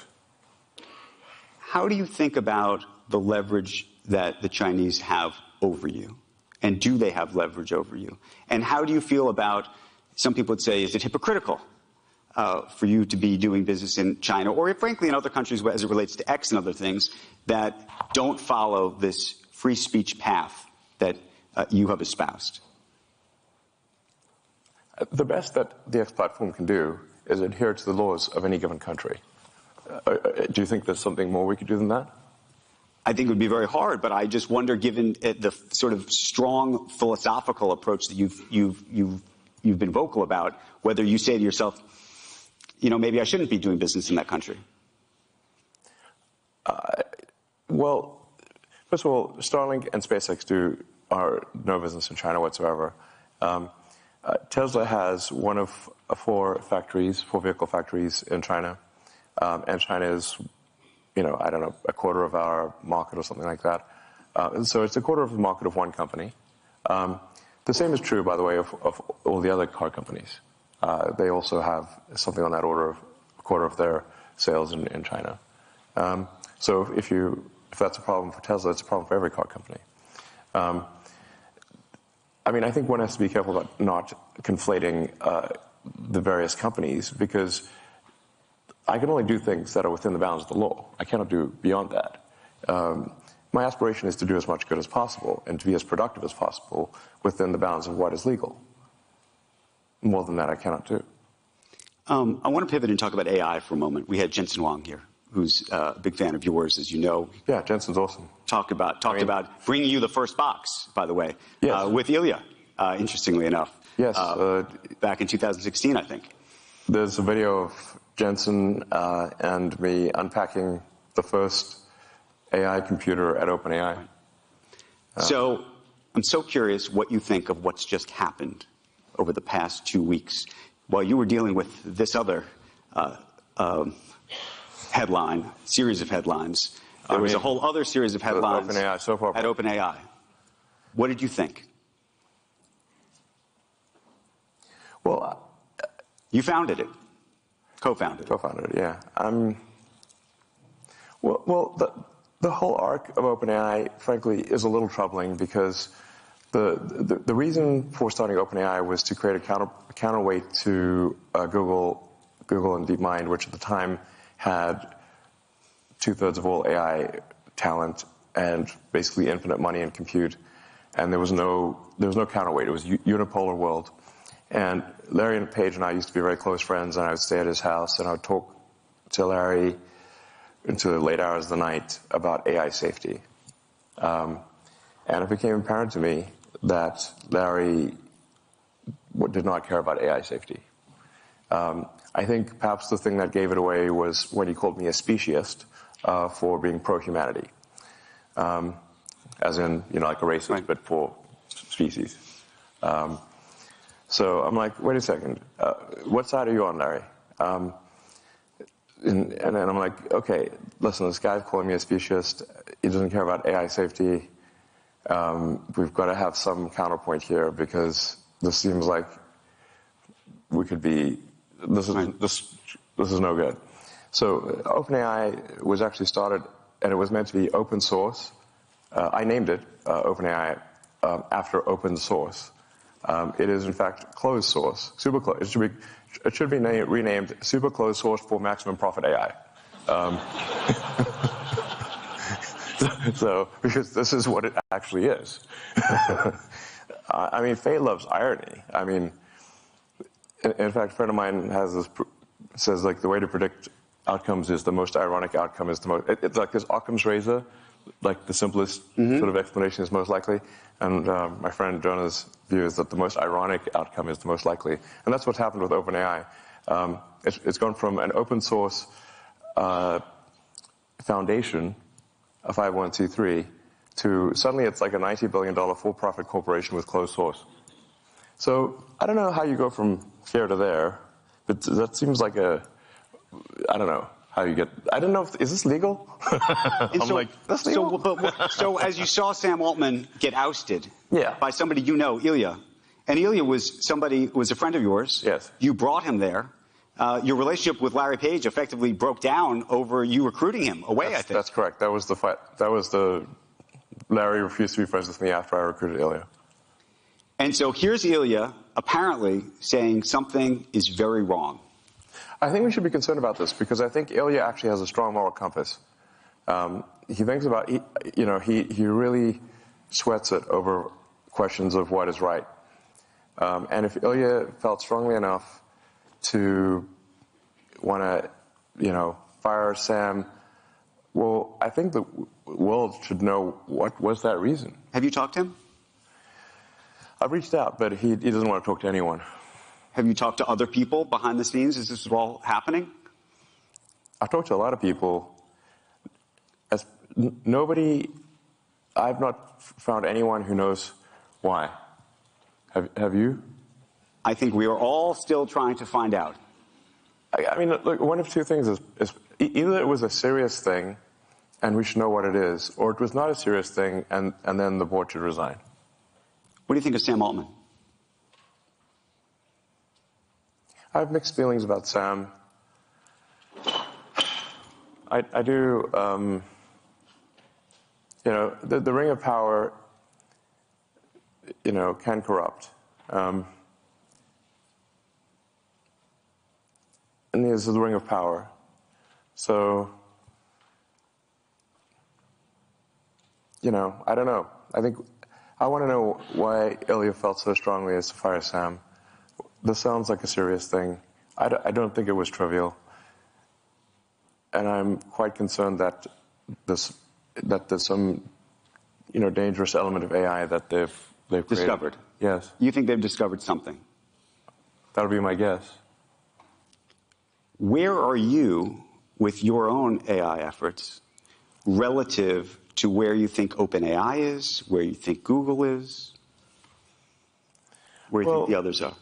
How do you think about the leverage that the Chinese have over you? And do they have leverage over you? And how do you feel about, some people would say, is it hypocritical for you to be doing business in China, or frankly in other countries as it relates to X and other things that don't follow this free speech path that you have espoused? The best that the X platform can do is adhere to the laws of any given country. Do you think there's something more we could do than that? I think it would be very hard, but I just wonder, given the sort of strong philosophical approach that you've been vocal about, whether you say to yourself, you know, maybe I shouldn't be doing business in that country. Well, first of all, Starlink and SpaceX are no business in China whatsoever. Tesla has one of 4 vehicle factories in China, and China is, you know, I don't know, a quarter of our market or something like that. So it's a quarter of the market of one company. The same is true, by the way, of all the other car companies. They also have something on that order of a quarter of their sales in China. So if that's a problem for Tesla, it's a problem for every car company. I mean, I think one has to be careful about not conflating the various companies, because I can only do things that are within the bounds of the law. I cannot do beyond that. My aspiration is to do as much good as possible and to be as productive as possible within the bounds of what is legal. More than that, I cannot do. I want to pivot and talk about AI for a moment. We had Jensen Huang here, who's a big fan of yours, as you know. Yeah, Jensen's awesome. Talked about bringing you the first box, by the way, yes. With Ilya, interestingly enough. Yes. Back in 2016, I think. There's a video of Jensen and me unpacking the first AI computer at OpenAI. So I'm so curious what you think of what's just happened over the past 2 weeks while you were dealing with this other series of headlines. There was a whole other series of headlines OpenAI, so far at OpenAI. What did you think? Well, you founded it. Co-founded it. Co-founded it, yeah. Well, the whole arc of OpenAI, frankly, is a little troubling, because the reason for starting OpenAI was to create a counterweight to Google and DeepMind, which at the time had 2/3 of all AI talent and basically infinite money in compute, and there was no counterweight. It was a unipolar world. And Larry and Paige and I used to be very close friends, and I would stay at his house, and I would talk to Larry into the late hours of the night about AI safety. And it became apparent to me that Larry did not care about AI safety. I think perhaps the thing that gave it away was when he called me a speciesist for being pro-humanity. As in, you know, like a racist, right, but for species. So I'm like, wait a second, what side are you on, Larry? And then I'm like, okay, listen, this guy's calling me a speciesist. He doesn't care about AI safety. We've got to have some counterpoint here, because this seems like we could be, this is no good. So OpenAI was actually started, and it was meant to be open source. I named it OpenAI after open source. It is, in fact, closed source, super closed. It should be renamed super closed source for maximum profit AI. So, because this is what it actually is. I mean, fate loves irony. I mean, in fact, a friend of mine has this says like the way to predict outcomes is the most ironic outcome is the most. It's like this Occam's razor, like the simplest sort of explanation is most likely. And my friend Jonah's view is that the most ironic outcome is the most likely. And that's what's happened with OpenAI. It's gone from an open source foundation, a 501c3, to suddenly it's like a $90 billion for-profit corporation with closed source. So I don't know how you go from here to there, but that seems like I don't know how you get. I don't know is this legal? I'm like, that's legal. So as you saw Sam Altman get ousted Yeah. by somebody you know, Ilya, and Ilya was a friend of yours. Yes. You brought him there. Your relationship with Larry Page effectively broke down over you recruiting him away, I think. That's correct. That was the fight. Larry refused to be friends with me after I recruited Ilya. And so here's Ilya apparently saying something is very wrong. I think we should be concerned about this because I think Ilya actually has a strong moral compass. He thinks about, he really sweats it over questions of what is right. And if Ilya felt strongly enough to want to, fire Sam, well, I think the world should know what was that reason. Have you talked to him? I've reached out, but he doesn't want to talk to anyone. Have you talked to other people behind the scenes as this is all happening? I've talked to a lot of people. I've not found anyone who knows why. Have you? I think we are all still trying to find out. I mean, look, one of two things is either it was a serious thing and we should know what it is, or it was not a serious thing and then the board should resign. What do you think of Sam Altman? I have mixed feelings about Sam. I do, the ring of power, can corrupt. And this is the ring of power. So, I don't know. I want to know why Ilya felt so strongly as to fire Sam. This sounds like a serious thing. I don't think it was trivial. And I'm quite concerned that there's some, dangerous element of AI that they've created. Discovered? Yes. You think they've discovered something? That would be my guess. Where are you with your own AI efforts relative to where you think OpenAI is, where you think Google is, where you think the others are?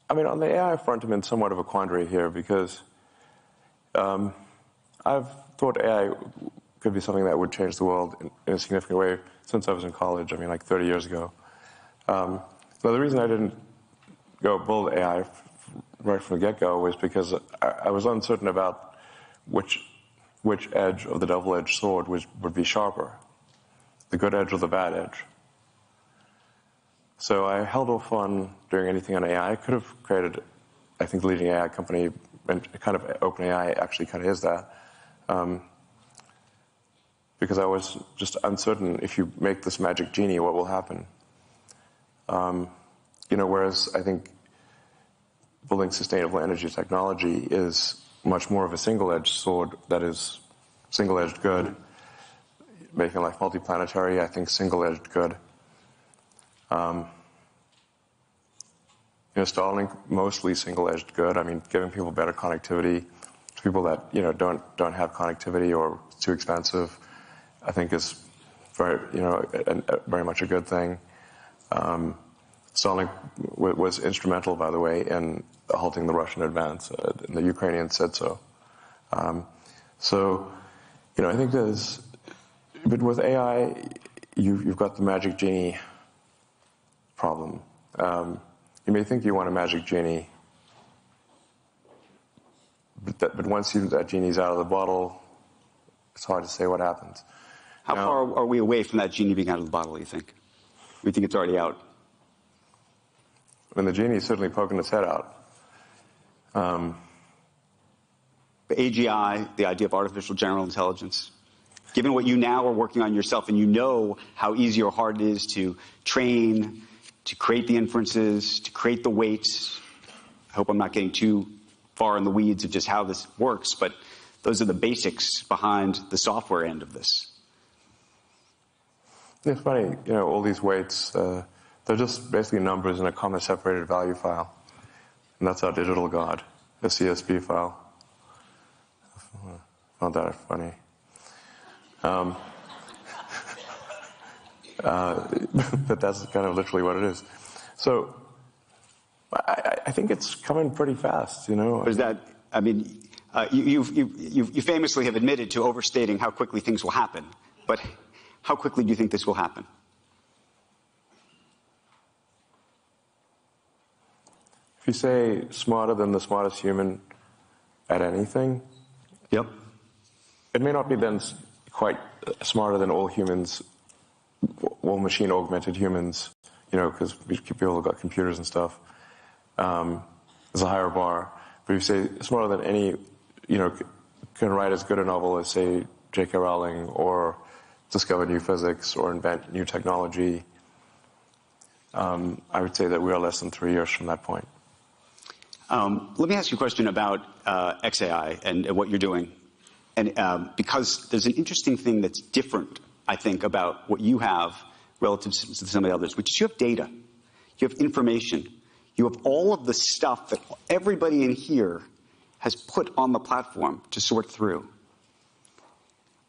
I mean, on the AI front, I'm in somewhat of a quandary here because I've thought AI could be something that would change the world in a significant way since I was in college, like 30 years ago. So the reason I didn't go build AI right from the get-go was because I was uncertain about which edge of the double-edged sword would be sharper, the good edge or the bad edge. So I held off on doing anything on AI. I could have created, I think, the leading AI company, and kind of OpenAI actually kind of is that, because I was just uncertain if you make this magic genie, what will happen? Whereas I think building sustainable energy technology is much more of a single-edged sword that is single-edged good. Making life multiplanetary, I think single-edged good. Starlink, mostly single-edged good. I mean, giving people better connectivity to people that, don't have connectivity or it's too expensive, I think is very, very much a good thing. Starlink was instrumental, by the way, in halting the Russian advance. And the Ukrainians said so. I think but with AI, you've got the magic genie problem. You may think you want a magic genie, but once that genie's out of the bottle, it's hard to say what happens. How far are we away from that genie being out of the bottle, you think? We think it's already out? I mean, the genie's certainly poking its head out. The AGI, the idea of artificial general intelligence, given what you now are working on yourself and you know how easy or hard it is to train, to create the inferences, to create the weights. I hope I'm not getting too far in the weeds of just how this works, but those are the basics behind the software end of this. It's funny, all these weights, they're just basically numbers in a comma-separated value file. And that's our digital God, a CSV file. Not that funny. But that's kind of literally what it is. So I think it's coming pretty fast, Is that, you famously have admitted to overstating how quickly things will happen. But how quickly do you think this will happen? If you say smarter than the smartest human at anything, yep. It may not be then quite smarter than all humans, all machine-augmented humans, because people have got computers and stuff. There's a higher bar. But if you say smarter than any, can write as good a novel as, say, J.K. Rowling, or discover new physics, or invent new technology, I would say that we are less than 3 years from that point. Let me ask you a question about XAI and what you're doing. And because there's an interesting thing that's different, I think, about what you have relative to some of the others, which is you have data, you have information, you have all of the stuff that everybody in here has put on the platform to sort through.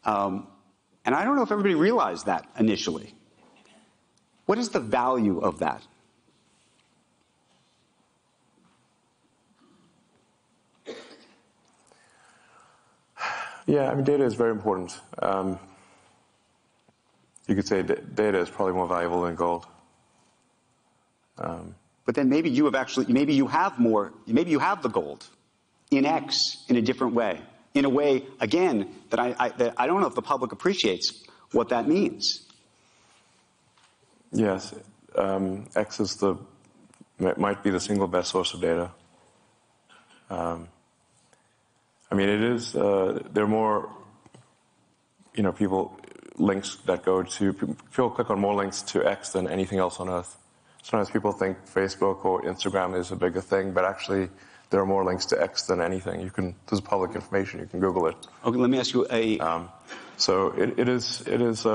And I don't know if everybody realized that initially. What is the value of that? Yeah, data is very important. You could say data is probably more valuable than gold. But then maybe you have maybe you have the gold in X in a different way. In a way, again, that I don't know if the public appreciates what that means. Yes. X is might be the single best source of data. It is, there are more, links that go to, people click on more links to X than anything else on Earth. Sometimes people think Facebook or Instagram is a bigger thing, but actually there are more links to X than anything. There's public information, you can Google it. Okay, let me ask you so it is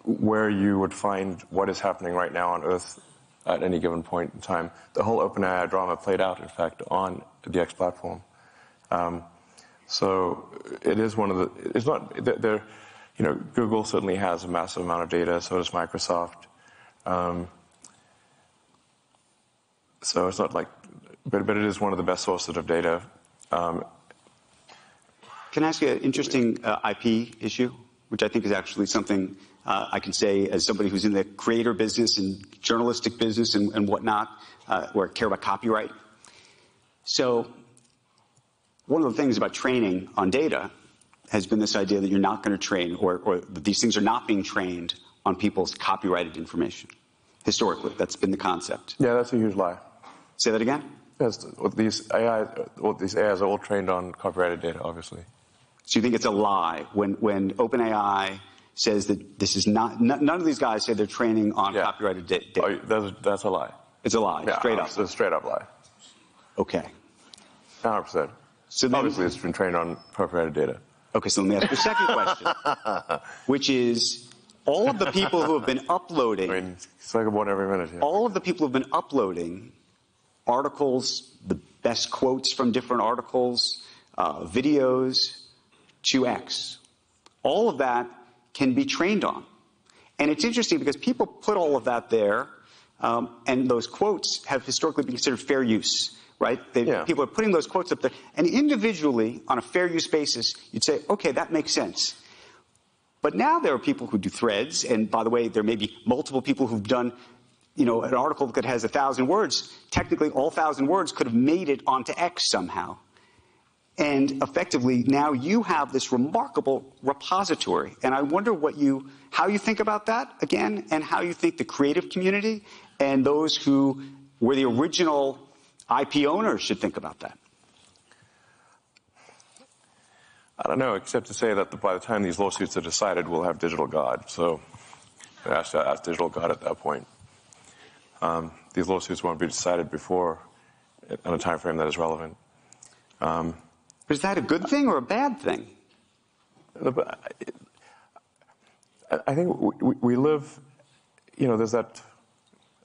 where you would find what is happening right now on Earth at any given point in time. The whole OpenAI drama played out, in fact, on the X platform. So it is one of the, it's not, Google certainly has a massive amount of data, so does Microsoft. So it's not like, but it is one of the best sources of data. Can I ask you an interesting IP issue, which I think is actually something I can say as somebody who's in the creator business and journalistic business and whatnot, or care about copyright. So one of the things about training on data has been this idea that you're not going to train, or that these things are not being trained on people's copyrighted information. Historically, that's been the concept. Yeah, that's a huge lie. Say that again? Yes, these AIs are all trained on copyrighted data, obviously. So you think it's a lie when OpenAI says that this is not, none of these guys say they're training on copyrighted data? Oh, that's a lie. It's a lie, straight up. It's a straight up lie. Okay. 100%. So obviously it's been trained on copyrighted data. Okay, so let me ask you a second question, which is all of the people who have been uploading. It's like one every minute here. All of the people who have been uploading articles, the best quotes from different articles, videos to X. All of that can be trained on. And it's interesting because people put all of that there, and those quotes have historically been considered fair use. Right? People are putting those quotes up there. And individually, on a fair use basis, you'd say, okay, that makes sense. But now there are people who do threads. And by the way, there may be multiple people who've done, an article that has 1,000 words. Technically, all 1,000 words could have made it onto X somehow. And effectively, now you have this remarkable repository. And I wonder how you think about that, again, and how you think the creative community and those who were the original IP owners should think about that. I don't know, except to say that by the time these lawsuits are decided, we'll have digital God. So ask digital God at that point. These lawsuits won't be decided before on a time frame that is relevant. Is that a good thing or a bad thing? I think we live, there's that,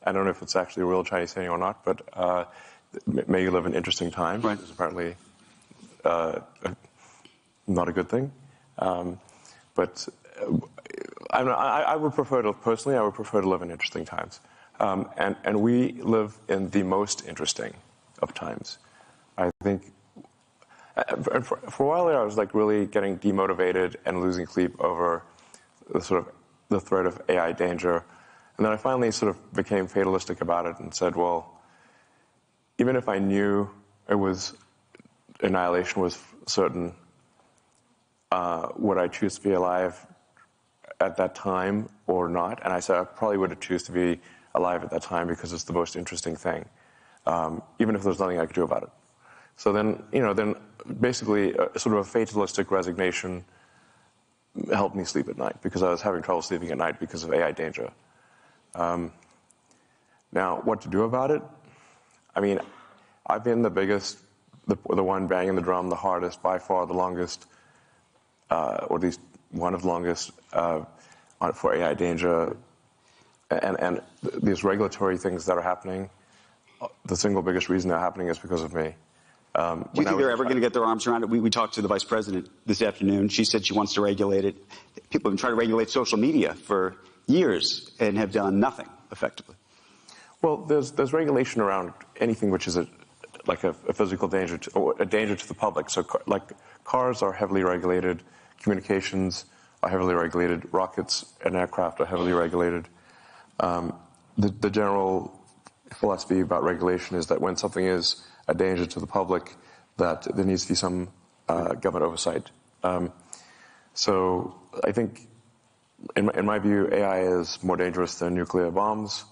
I don't know if it's actually a real Chinese saying or not, but may you live in interesting times. Right. It's apparently not a good thing. But I would prefer to, personally, I would prefer to live in interesting times. And we live in the most interesting of times. I think, for a while there, I was like really getting demotivated and losing sleep over the threat of AI danger. And then I finally sort of became fatalistic about it and said, well, even if I knew annihilation was certain, would I choose to be alive at that time or not? And I said I probably would choose to be alive at that time because it's the most interesting thing, even if there's nothing I could do about it. So then, then basically sort of a fatalistic resignation helped me sleep at night because I was having trouble sleeping at night because of AI danger. Now, what to do about it? I mean, I've been the biggest, the one banging the drum the hardest, by far the longest, or at least one of the longest for AI danger. And these regulatory things that are happening, the single biggest reason they're happening is because of me. Do you think they're ever going to get their arms around it? We talked to the vice president this afternoon. She said she wants to regulate it. People have been trying to regulate social media for years and have done nothing effectively. Well, there's regulation around anything which is like a physical danger or a danger to the public. So like cars are heavily regulated, communications are heavily regulated, rockets and aircraft are heavily regulated. The general philosophy about regulation is that when something is a danger to the public, that there needs to be some government oversight. So I think, in my view, AI is more dangerous than nuclear bombs.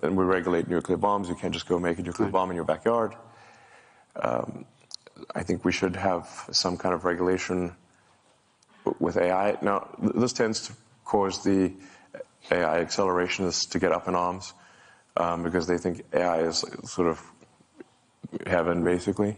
And we regulate nuclear bombs. You can't just go make a nuclear bomb in your backyard. I think we should have some kind of regulation with AI. Now, this tends to cause the AI accelerationists to get up in arms because they think AI is sort of heaven, basically.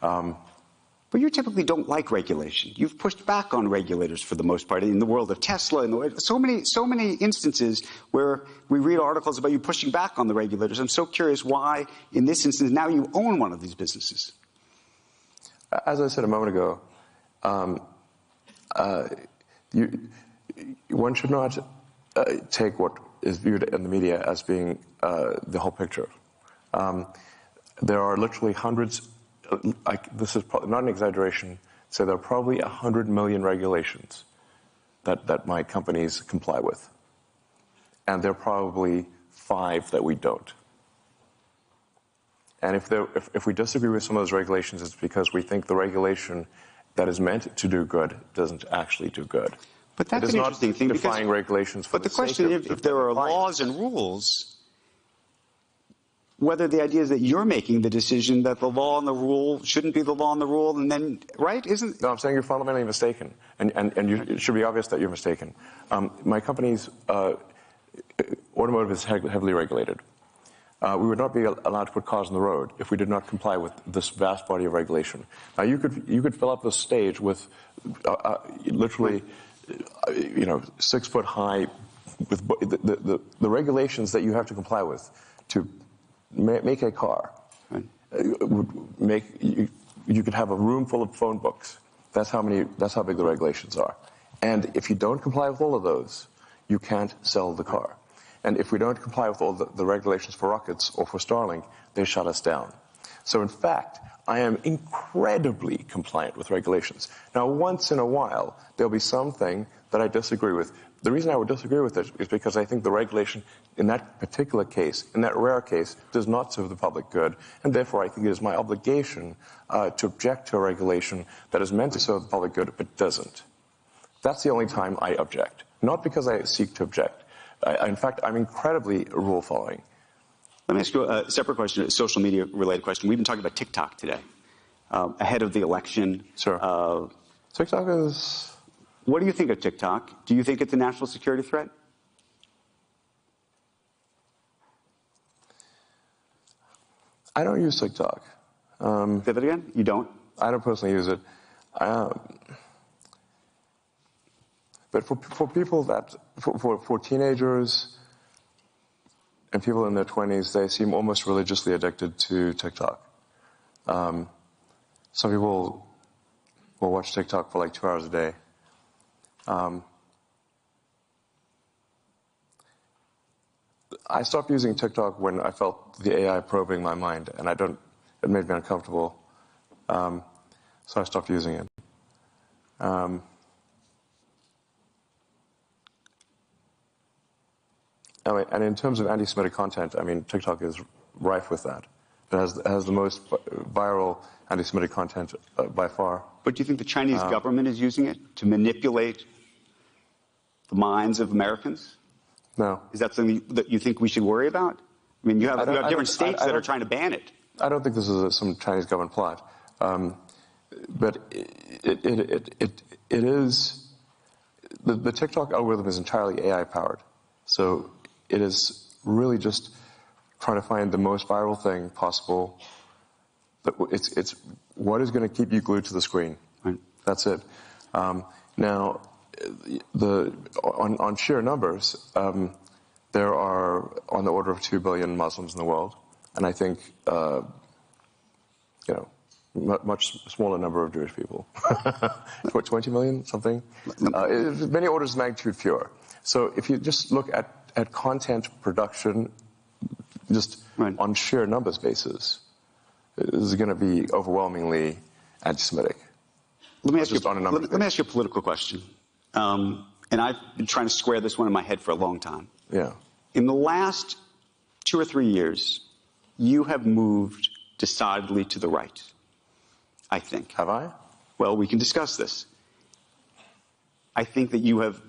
But you typically don't like regulation. You've pushed back on regulators for the most part in the world of Tesla. So many instances where we read articles about you pushing back on the regulators. I'm so curious why, in this instance, now you own one of these businesses. As I said a moment ago, one should not take what is viewed in the media as being the whole picture. There are literally hundreds. This is not an exaggeration. So there are probably 100 million regulations that my companies comply with, and there are probably 5 that we don't. And if we disagree with some of those regulations, it's because we think the regulation that is meant to do good doesn't actually do good. But that's an interesting thing. Defying regulations for but the question is, if there are laws and rules, whether the idea is that you're making the decision that the law and the rule shouldn't be the law and the rule, and then, right? Isn't? No, I'm saying you're fundamentally mistaken, and it should be obvious that you're mistaken. My company's automotive is heavily regulated. We would not be allowed to put cars on the road if we did not comply with this vast body of regulation. Now, you could fill up the stage with literally, 6 foot high, with the regulations that you have to comply with to make a car. Right. Would make you could have a room full of phone books. That's how big the regulations are. And if you don't comply with all of those, you can't sell the car. And if we don't comply with all the regulations for rockets or for Starlink, they shut us down. So in fact, I am incredibly compliant with regulations. Now, once in a while, there'll be something that I disagree with. The reason I would disagree with it is because I think the regulation in that particular case, in that rare case, does not serve the public good. And therefore, I think it is my obligation to object to a regulation that is meant to serve the public good but doesn't. That's the only time I object. Not because I seek to object. In fact, I'm incredibly rule-following. Let me ask you a separate question, a social media-related question. We've been talking about TikTok today, ahead of the election. Sure. TikTok is... What do you think of TikTok? Do you think it's a national security threat? I don't use TikTok. Say that again? You don't? I don't personally use it. But for people for teenagers and people in their 20s, they seem almost religiously addicted to TikTok. Some people will watch TikTok for like 2 hours a day. I stopped using TikTok when I felt the AI probing my mind, and it made me uncomfortable. So I stopped using it. And in terms of anti-Semitic content, I mean, TikTok is rife with that. It has the most viral anti-Semitic content by far. But do you think the Chinese government is using it to manipulate the minds of Americans? No. Is that something that you think we should worry about? I mean, you have different states that are trying to ban it. I don't think this is some Chinese government plot. But it is, the TikTok algorithm is entirely AI powered. So it is really just trying to find the most viral thing possible. It's what is going to keep you glued to the screen. Right. That's it. Now, on sheer numbers, there are on the order of 2 billion Muslims in the world, and I think much smaller number of Jewish people. 20 million, something. Many orders of magnitude fewer. So if you just look at content production, just right. on sheer numbers basis, this is going to be overwhelmingly anti-Semitic. Let me ask you a political question. And I've been trying to square this one in my head for a long time. Yeah. In the last 2 or 3 years, you have moved decidedly to the right, I think. Have I? Well, we can discuss this. I think that you have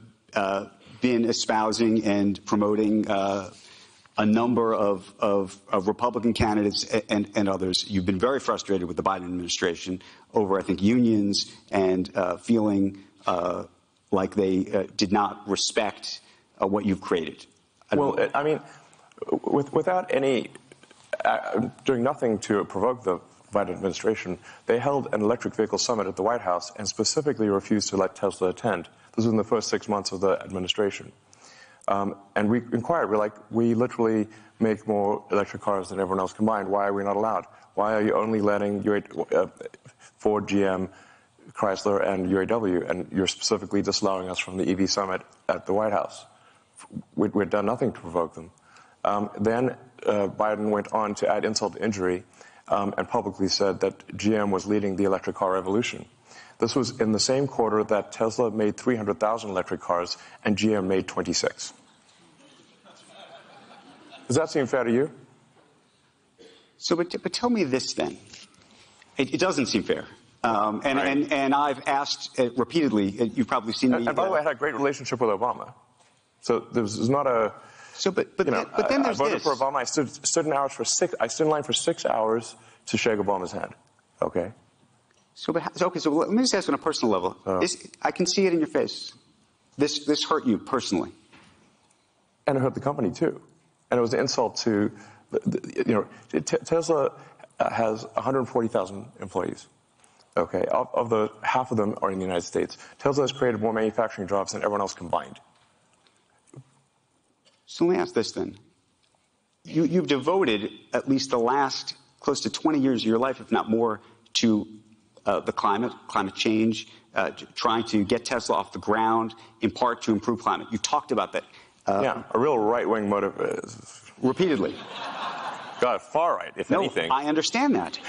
been espousing and promoting a number of Republican candidates and others. You've been very frustrated with the Biden administration over, I think, unions and feeling like they did not respect what you've created. Well, I mean, without any doing nothing to provoke the Biden administration, they held an electric vehicle summit at the White House and specifically refused to let Tesla attend. This was in the first 6 months of the administration. And we inquired, we literally make more electric cars than everyone else combined. Why are we not allowed? Why are you only letting Ford, GM, Chrysler, and UAW, and you're specifically disallowing us from the EV summit at the White House? We'd done nothing to provoke them. Then Biden went on to add insult to injury and publicly said that GM was leading the electric car revolution. This was in the same quarter that Tesla made 300,000 electric cars and GM made 26. Does that seem fair to you? So, but tell me this then. It doesn't seem fair. Right. And I've asked repeatedly. You've probably seen me. And by the way, I had a great relationship with Obama. So there's not a. So, but then there's I voted this. for Obama. I stood in line for 6 hours to shake Obama's hand. Okay. So let me just ask on a personal level. I can see it in your face. This hurt you personally. And it hurt the company too. And it was an insult to, Tesla has 140,000 employees. Okay. Of the half of them are in the United States. Tesla has created more manufacturing jobs than everyone else combined. So let me ask this then. You've devoted at least the last close to 20 years of your life, if not more, to the climate change, trying to get Tesla off the ground, in part to improve climate. You talked about that. A real right-wing motive. Repeatedly. God, far right, if anything. I understand that.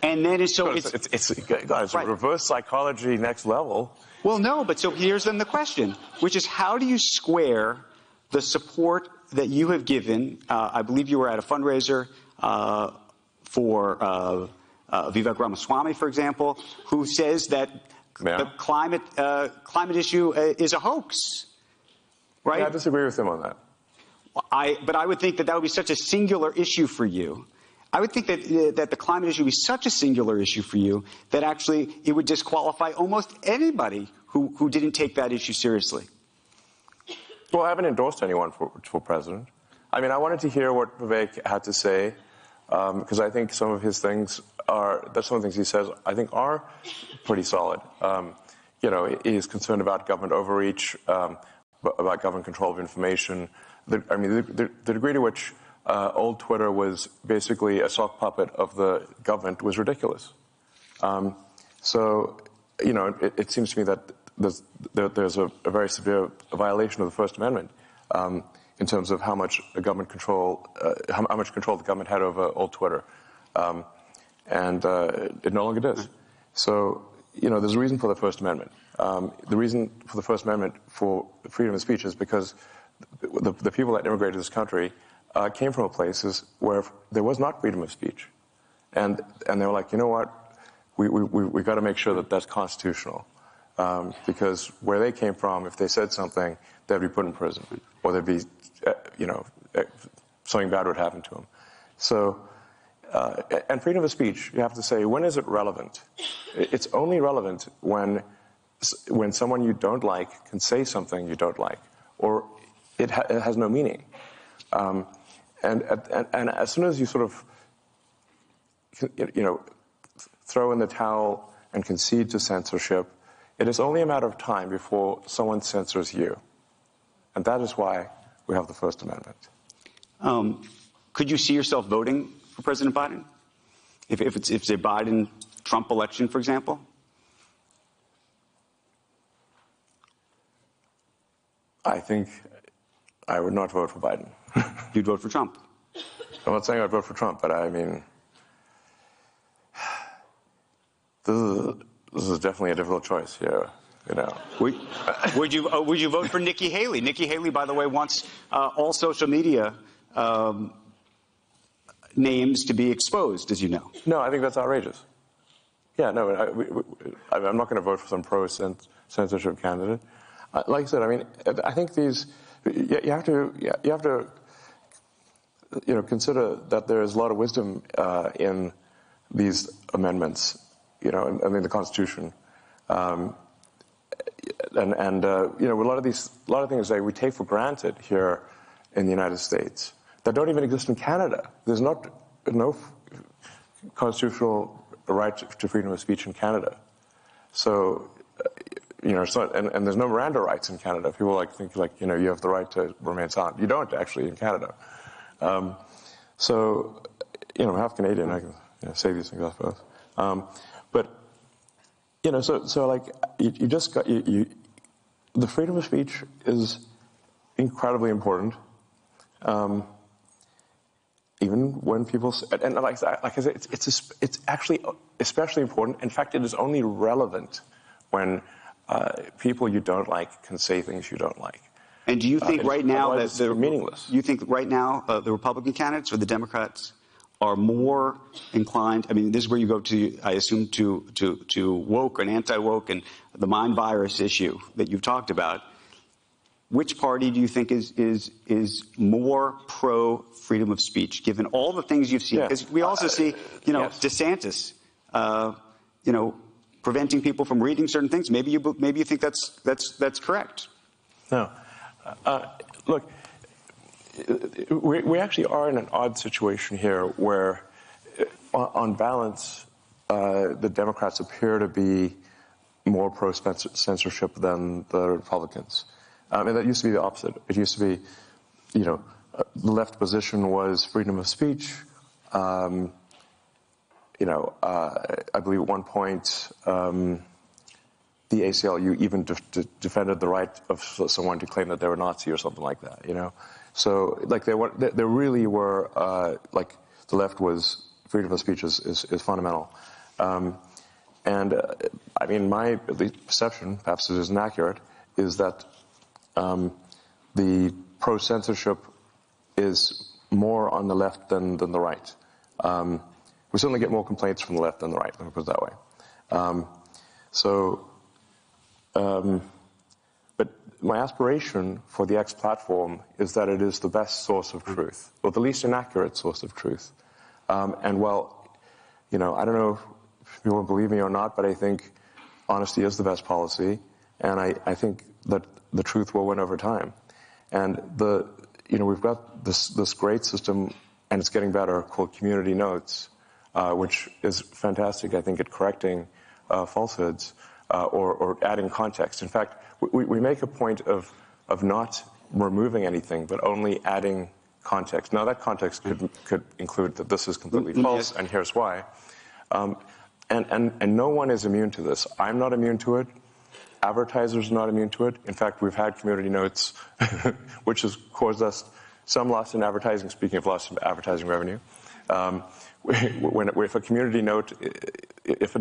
And then it's right. Reverse psychology next level. Well, no, but so here's then the question, which is how do you square the support that you have given? I believe you were at a fundraiser for Vivek Ramaswamy, for example, who says that the climate issue is a hoax, right? Yeah, I disagree with him on that. But I would think that would be such a singular issue for you. I would think that the climate issue would be such a singular issue for you that actually it would disqualify almost anybody who didn't take that issue seriously. Well, I haven't endorsed anyone for president. I mean, I wanted to hear what Vivek had to say because I think some of his things some of the things he says, I think, are pretty solid. He's concerned about government overreach, about government control of information. The degree to which old Twitter was basically a sock puppet of the government was ridiculous. It seems to me that there's a very severe violation of the First Amendment in terms of how much control the government had over old Twitter. And it no longer does. So, there's a reason for the First Amendment. The reason for the First Amendment for freedom of speech is because the people that immigrated to this country came from places where there was not freedom of speech. And they were like, you know what, we've got to make sure that that's constitutional. Because where they came from, if they said something, they'd be put in prison. Or there'd be, something bad would happen to them. So, and freedom of speech, you have to say, when is it relevant? It's only relevant when someone you don't like can say something you don't like, or it has no meaning. And as soon as you sort of, throw in the towel and concede to censorship, it is only a matter of time before someone censors you. And that is why we have the First Amendment. Could you see yourself voting for President Biden? If it's a Biden-Trump election, for example? I think I would not vote for Biden. You'd vote for Trump? I'm not saying I'd vote for Trump, but I mean, this is definitely a difficult choice here. Would you vote for Nikki Haley? Nikki Haley, by the way, wants all social media names to be exposed, as you know. No, I think that's outrageous. Yeah, no, I'm not going to vote for some pro-censorship candidate. Like I said, I mean, I think you have to consider that there is a lot of wisdom in these amendments, in the Constitution. A lot of things that we take for granted here in the United States that don't even exist in Canada. There's no constitutional right to freedom of speech in Canada. So, it's not, and there's no Miranda rights in Canada. People think you have the right to remain silent. You don't actually in Canada. I'm half Canadian. I can say these things, I suppose. You just got the freedom of speech is incredibly important. Even when people like I said, it's actually especially important. In fact, it is only relevant when people you don't like can say things you don't like. And do you think right now that they're meaningless? You think right now the Republican candidates or the Democrats are more inclined? I mean, this is where you go to, I assume, to woke and anti-woke and the mind virus issue that you've talked about. Which party do you think is more pro freedom of speech, given all the things you've seen? Because we also see, yes, DeSantis, preventing people from reading certain things. Maybe you think that's correct. No, look, we actually are in an odd situation here, where, on balance, the Democrats appear to be more pro censorship than the Republicans. And that used to be the opposite. It used to be, the left position was freedom of speech. I believe at one point the ACLU even defended the right of someone to claim that they were Nazi or something like that. So there really were the left was freedom of speech is fundamental. I mean, my at least perception, perhaps it isn't accurate, is that the pro-censorship is more on the left than the right. We certainly get more complaints from the left than the right, let me put it that way. But my aspiration for the X platform is that it is the best source of truth, or the least inaccurate source of truth. I don't know if people believe me or not, but I think honesty is the best policy, and I think that the truth will win over time. And we've got this great system and it's getting better, called Community Notes, which is fantastic, I think, at correcting falsehoods or adding context. In fact, we make a point of not removing anything, but only adding context. Now, that context could include that this is completely false, and here's why. And no one is immune to this. I'm not immune to it. Advertisers are not immune to it. In fact, we've had Community Notes, which has caused us some loss in advertising. Speaking of loss in advertising revenue, if a community note, if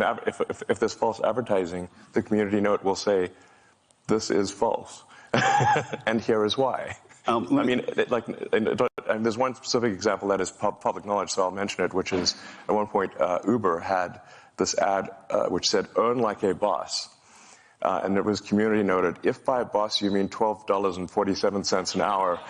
there's false advertising, the Community Note will say, "This is false," and here is why. I mean, there's one specific example that is public knowledge, so I'll mention it, which is at one point Uber had this ad which said, "Earn like a boss." And it was community noted, if by boss you mean $12.47 an hour,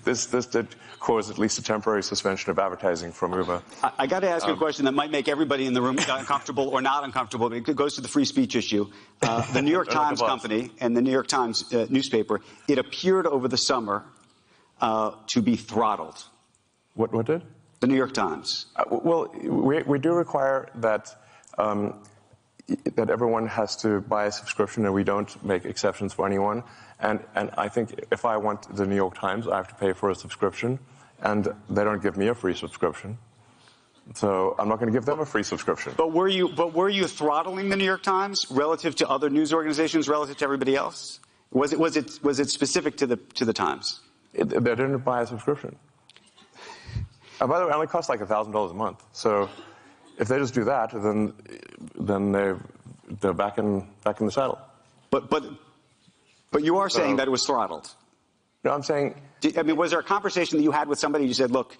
this did cause at least a temporary suspension of advertising from Uber. I got to ask you a question that might make everybody in the room uncomfortable or not uncomfortable. It goes to the free speech issue. The New York Times company and the New York Times newspaper, it appeared over the summer to be throttled. What did? The New York Times. Well, we do require that that everyone has to buy a subscription, and we don't make exceptions for anyone. And I think if I want the New York Times, I have to pay for a subscription, and they don't give me a free subscription. So I'm not going to give them a free subscription. But were you throttling the New York Times relative to other news organizations, relative to everybody else? Was it specific to the Times? They didn't buy a subscription. By the way, it only costs like $1,000 a month. So if they just do that, then they're back in the saddle. But you are saying that it was throttled. No, I'm saying. Was there a conversation that you had with somebody? You said, "Look,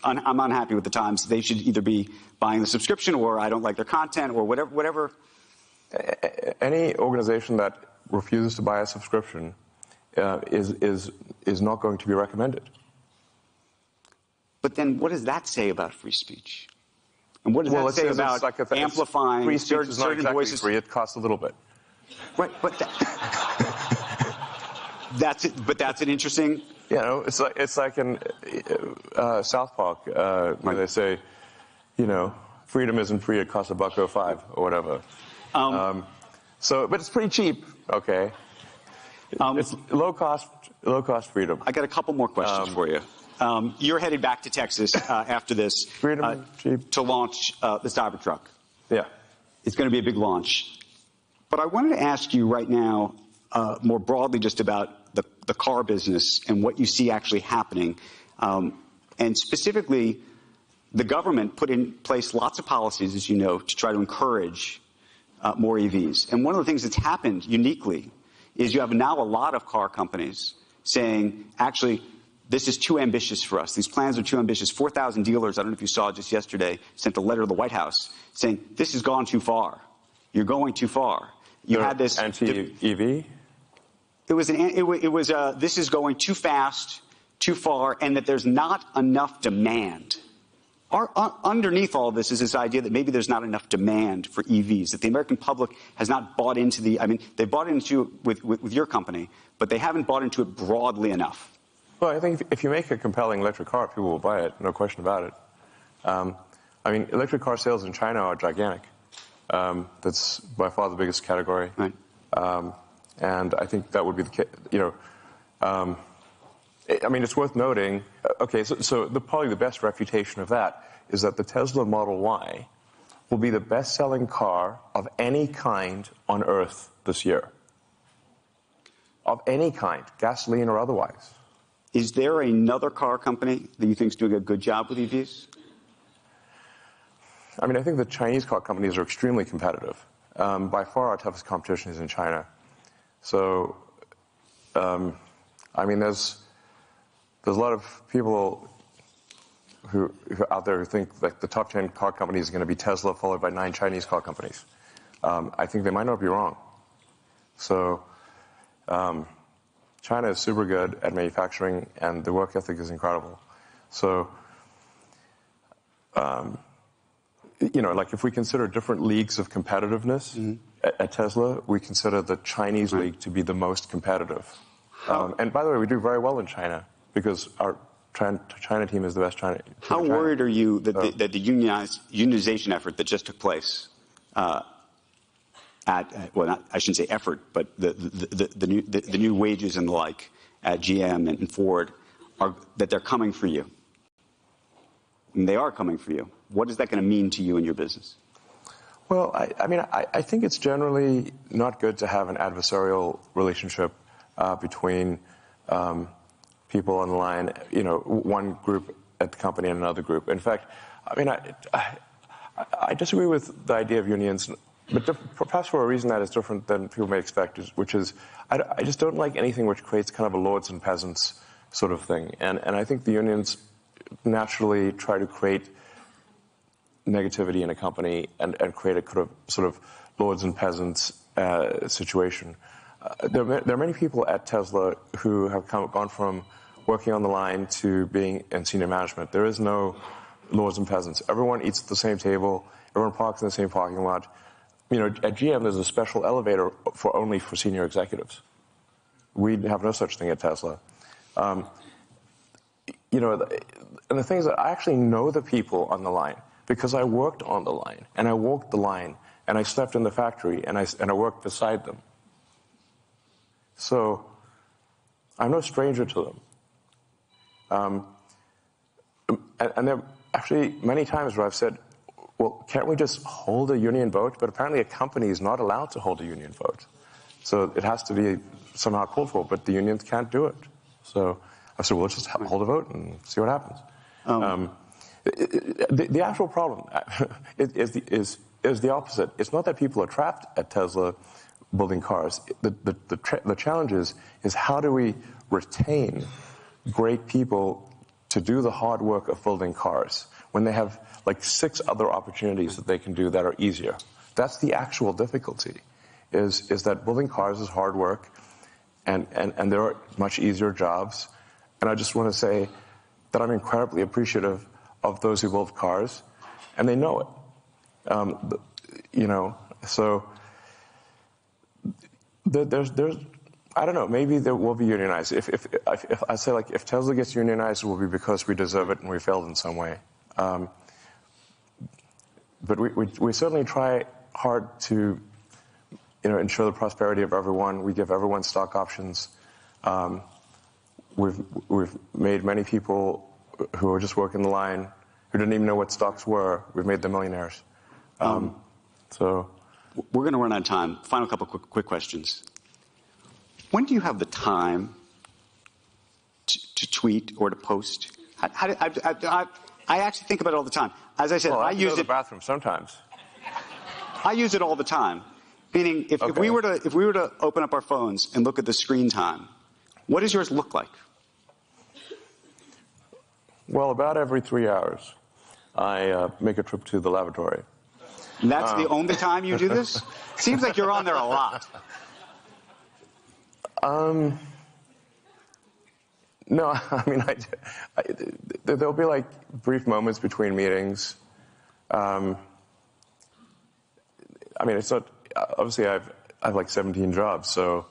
I'm unhappy with the Times. They should either be buying the subscription, or I don't like their content, or whatever." Any organization that refuses to buy a subscription is not going to be recommended. But then, what does that say about free speach? And what does that say about amplifying free speech is not certain exactly voices? Free. It costs a little bit. Right, but that's it. But that's an interesting. It's like in South Park where they say, freedom isn't free. It costs $1.05 or whatever. But it's pretty cheap. Okay. It's low cost freedom. I got a couple more questions for you. You're headed back to Texas after this to launch the Cybertruck. Yeah. It's going to be a big launch. But I wanted to ask you right now more broadly just about the car business and what you see actually happening. And specifically, the government put in place lots of policies, as you know, to try to encourage more EVs. And one of the things that's happened uniquely is you have now a lot of car companies saying, actually, this is too ambitious for us. These plans are too ambitious. 4,000 dealers, I don't know if you saw just yesterday, sent a letter to the White House saying, this has gone too far. You're going too far. You had this anti-EV? It was this is going too fast, too far, and that there's not enough demand. Underneath all this is this idea that maybe there's not enough demand for EVs, that the American public has not bought into they bought into it with your company, but they haven't bought into it broadly enough. Well, I think if you make a compelling electric car, people will buy it, no question about it. Electric car sales in China are gigantic. That's by far the biggest category. Right. And I think that would be the case. It's worth noting, so probably the best refutation of that is that the Tesla Model Y will be the best-selling car of any kind on Earth this year. Of any kind, gasoline or otherwise. Is there another car company that you think is doing a good job with EVs? I think the Chinese car companies are extremely competitive. By far our toughest competition is in China. So, there's a lot of people who out there who think like the top 10 car companies are going to be Tesla, followed by 9 Chinese car companies. I think they might not be wrong. So, China is super good at manufacturing, and the work ethic is incredible. So, if we consider different leagues of competitiveness at Tesla, we consider the Chinese league to be the most competitive. And by the way, we do very well in China because our China team is the best China. How worried are you that the unionization effort that just took place well, I shouldn't say effort, but the new wages and the like at GM and Ford that they're coming for you? And they are coming for you. What is that going to mean to you and your business? Well, I think it's generally not good to have an adversarial relationship between people on the line, one group at the company and another group. In fact, I disagree with the idea of unions, but perhaps for a reason that is different than people may expect, which is I just don't like anything which creates kind of a lords and peasants sort of thing. And I think the unions naturally try to create negativity in a company and create a sort of lords and peasants situation. There are many people at Tesla who have gone from working on the line to being in senior management. There is no lords and peasants. Everyone eats at the same table. Everyone parks in the same parking lot. At GM, there's a special elevator only for senior executives. We have no such thing at Tesla. And the thing is that I actually know the people on the line because I worked on the line, and I walked the line, and I slept in the factory, and I worked beside them. So I'm no stranger to them. And there are actually many times where I've said, well, can't we just hold a union vote? But apparently a company is not allowed to hold a union vote. So it has to be somehow called for, but the unions can't do it. So I said, well, let's just hold a vote and see what happens. The actual problem is the opposite. It's not that people are trapped at Tesla building cars. The challenge is how do we retain great people to do the hard work of building cars when they have like 6 other opportunities that they can do that are easier. That's the actual difficulty, is that building cars is hard work and there are much easier jobs. And I just want to say that I'm incredibly appreciative of those who build cars, and they know it. So there's I don't know, maybe there will be unionized. If I say, like, if Tesla gets unionized, it will be because we deserve it and we failed in some way. But we certainly try hard to, ensure the prosperity of everyone. We give everyone stock options. We've made many people who are just working the line, who didn't even know what stocks were, we've made them millionaires. So we're going to run out of time. Final couple quick questions. When do you have the time to tweet or to post? I actually think about it all the time. As I said, I use go to it. the bathroom sometimes. I use it all the time. Meaning, if we were to open up our phones and look at the screen time, what does yours look like? Well, about every 3 hours, I make a trip to the lavatory. And that's the only time you do this? Seems like you're on there a lot. No, there'll be like brief moments between meetings. It's not, obviously I have like 17 jobs, so,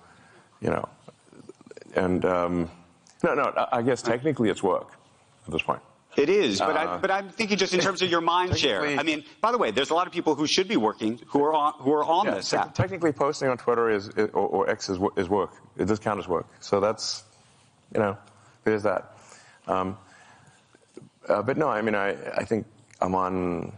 and, no, I guess technically it's work at this point. It is, but I'm thinking just in terms of your mind share. By the way, there's a lot of people who should be working who are on this app. Technically, posting on Twitter or X is work. It does count as work. So that's, there's that. But no, I think I'm on.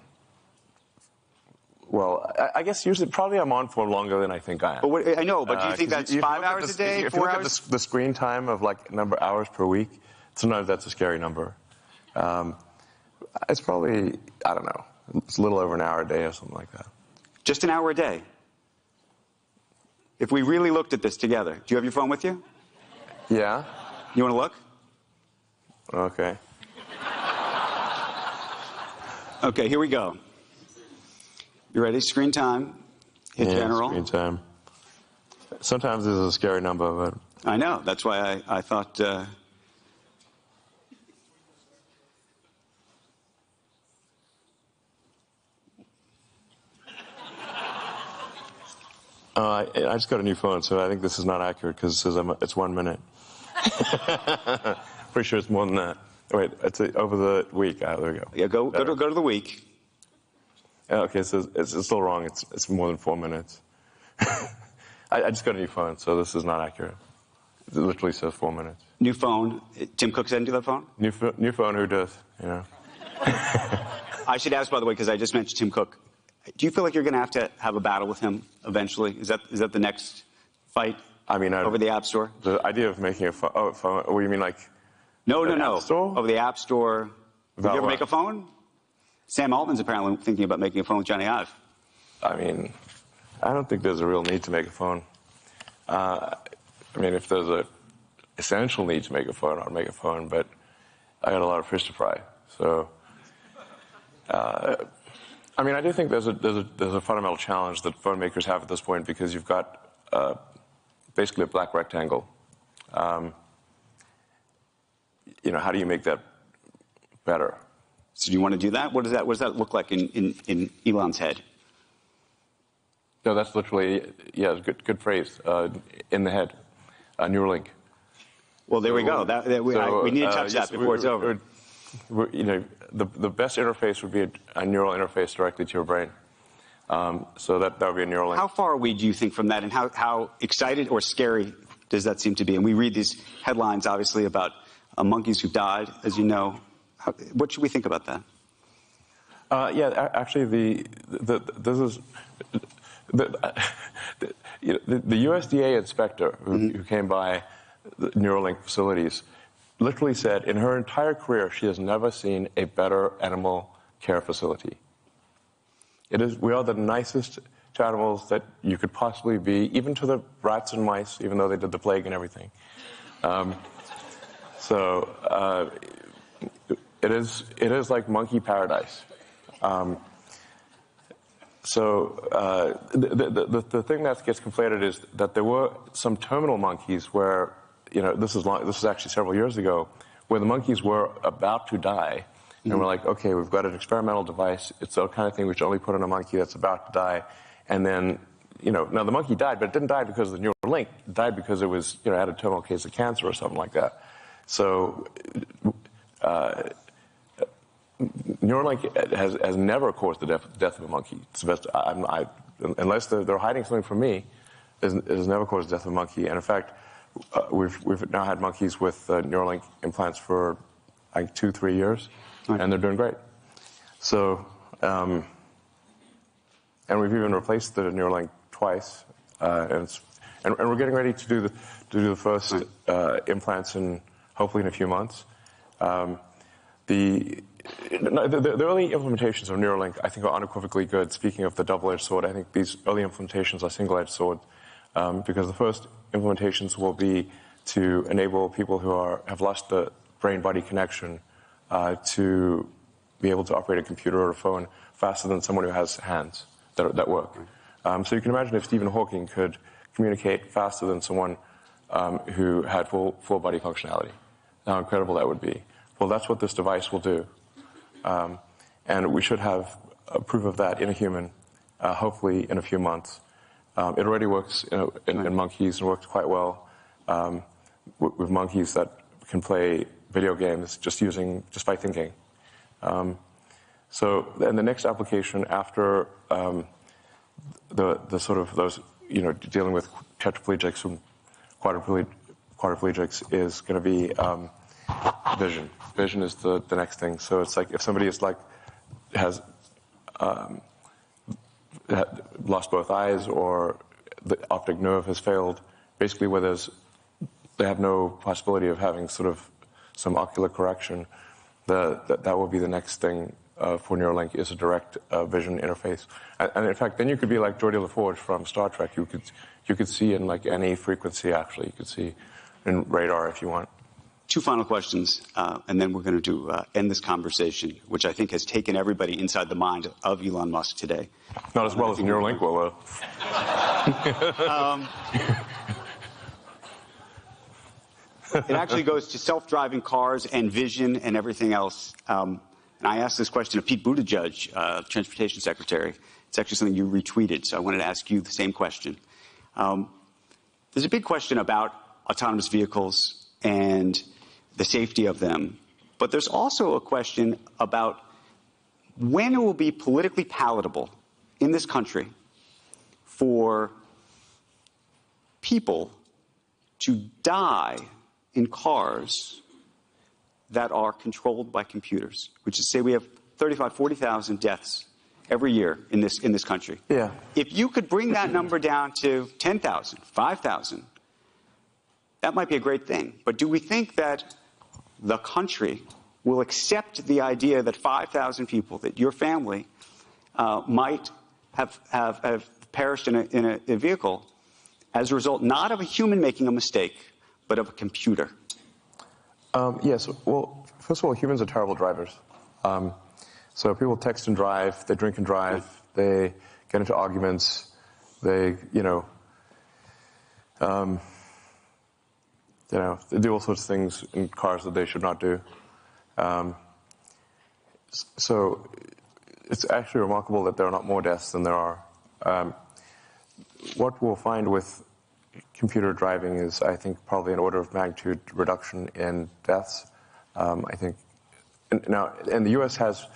Well, I guess usually probably I'm on for longer than I think I am. But I know, but do you think that's 5 hours a day, 4 hours? If you look at the screen time of like number of hours per week, sometimes that's a scary number. It's probably, I don't know, it's a little over an hour a day or something like that. Just an hour a day? If we really looked at this together, do you have your phone with you? Yeah. You want to look? Okay. Okay, here we go. You ready? Screen time. Hit general. Screen time. Sometimes this is a scary number, but I know. That's why I thought. I just got a new phone, so I think this is not accurate because it says it's 1 minute. Pretty sure it's more than that. Wait, it's over the week. There we go. Yeah, go to the week. Okay, so it's still wrong. It's more than 4 minutes. I just got a new phone, so this is not accurate. It literally says 4 minutes. New phone. Tim Cook sent you that phone? New phone, who does? You know. I should ask, by the way, because I just mentioned Tim Cook. Do you feel like you're going to have a battle with him eventually? Is that the next fight? I mean, over the App Store. The idea of making a phone. Oh, phone. What do you mean, like? No. App Store? Over the App Store. Did you ever make a phone? Sam Altman's apparently thinking about making a phone with Johnny Ive. I mean, I don't think there's a real need to make a phone. I mean, if there's a essential need to make a phone, I'll make a phone. But I got a lot of fish to fry. So, I mean, I do think there's a fundamental challenge that phone makers have at this point because you've got basically a black rectangle. You know, how do you make that better? So do you want to do that? What does that look like in Elon's head? No, that's literally, yeah, good phrase. In the head, Neuralink. Well, there we go. We need to touch that before it's over. You know, the best interface would be a neural interface directly to your brain. So that would be a Neuralink. How far away do you think from that, and how excited or scary does that seem to be? And we read these headlines, obviously, about monkeys who died, as you know. What should we think about that? Yeah, actually, this is the USDA inspector who came by the Neuralink facilities literally said in her entire career she has never seen a better animal care facility. We are the nicest to animals that you could possibly be, even to the rats and mice, even though they did the plague and everything. It is like monkey paradise. The thing that gets conflated is that there were some terminal monkeys where, you know, this is actually several years ago, where the monkeys were about to die. And we're like, okay, we've got an experimental device. It's the kind of thing we should only put on a monkey that's about to die. And then, you know, now the monkey died, but it didn't die because of the Neuralink. It died because it was, you know, had a terminal case of cancer or something like that. So, Neuralink has never caused the death of a monkey. It's the best, unless they're hiding something from me, it has never caused the death of a monkey. And in fact, we've now had monkeys with Neuralink implants for like 2-3 years, and they're doing great. So, and we've even replaced the Neuralink twice, and we're getting ready to do the first implants in hopefully in a few months. The early implementations of Neuralink, I think, are unequivocally good. Speaking of the double-edged sword, I think these early implementations are single-edged sword, because the first implementations will be to enable people who have lost the brain-body connection to be able to operate a computer or a phone faster than someone who has hands that work. So you can imagine if Stephen Hawking could communicate faster than someone who had full body functionality, how incredible that would be. Well, that's what this device will do. And we should have proof of that in a human, hopefully in a few months. It already works in monkeys and works quite well with monkeys that can play video games just by thinking. So, and the next application after the sort of those, you know, dealing with tetraplegics and quadriplegics is going to be vision. Vision is the next thing. So it's like if somebody has lost both eyes or the optic nerve has failed, basically where they have no possibility of having sort of some ocular correction, that will be the next thing for Neuralink, is a direct vision interface. And in fact, then you could be like Geordi LaForge from Star Trek. You could see in like any frequency, actually. You could see in radar if you want. 2 final questions, and then we're going to end this conversation, which I think has taken everybody inside the mind of Elon Musk today. Not as well as Neuralink will. It actually goes to self-driving cars and vision and everything else. And I asked this question of Pete Buttigieg, Transportation Secretary. It's actually something you retweeted, so I wanted to ask you the same question. There's a big question about autonomous vehicles and the safety of them. But there's also a question about when it will be politically palatable in this country for people to die in cars that are controlled by computers, which is, say, we have 35,000, 40,000 deaths every year in this country. Yeah. If you could bring that number down to 10,000, 5,000, that might be a great thing. But do we think that the country will accept the idea that 5,000 people, that your family might have perished in a vehicle as a result not of a human making a mistake, but of a computer? Yes. Well, first of all, humans are terrible drivers. So people text and drive, they drink and drive, they get into arguments, they do all sorts of things in cars that they should not do. So it's actually remarkable that there are not more deaths than there are. What we'll find with computer driving is, I think, probably an order of magnitude reduction in deaths. I think now, and the U.S. has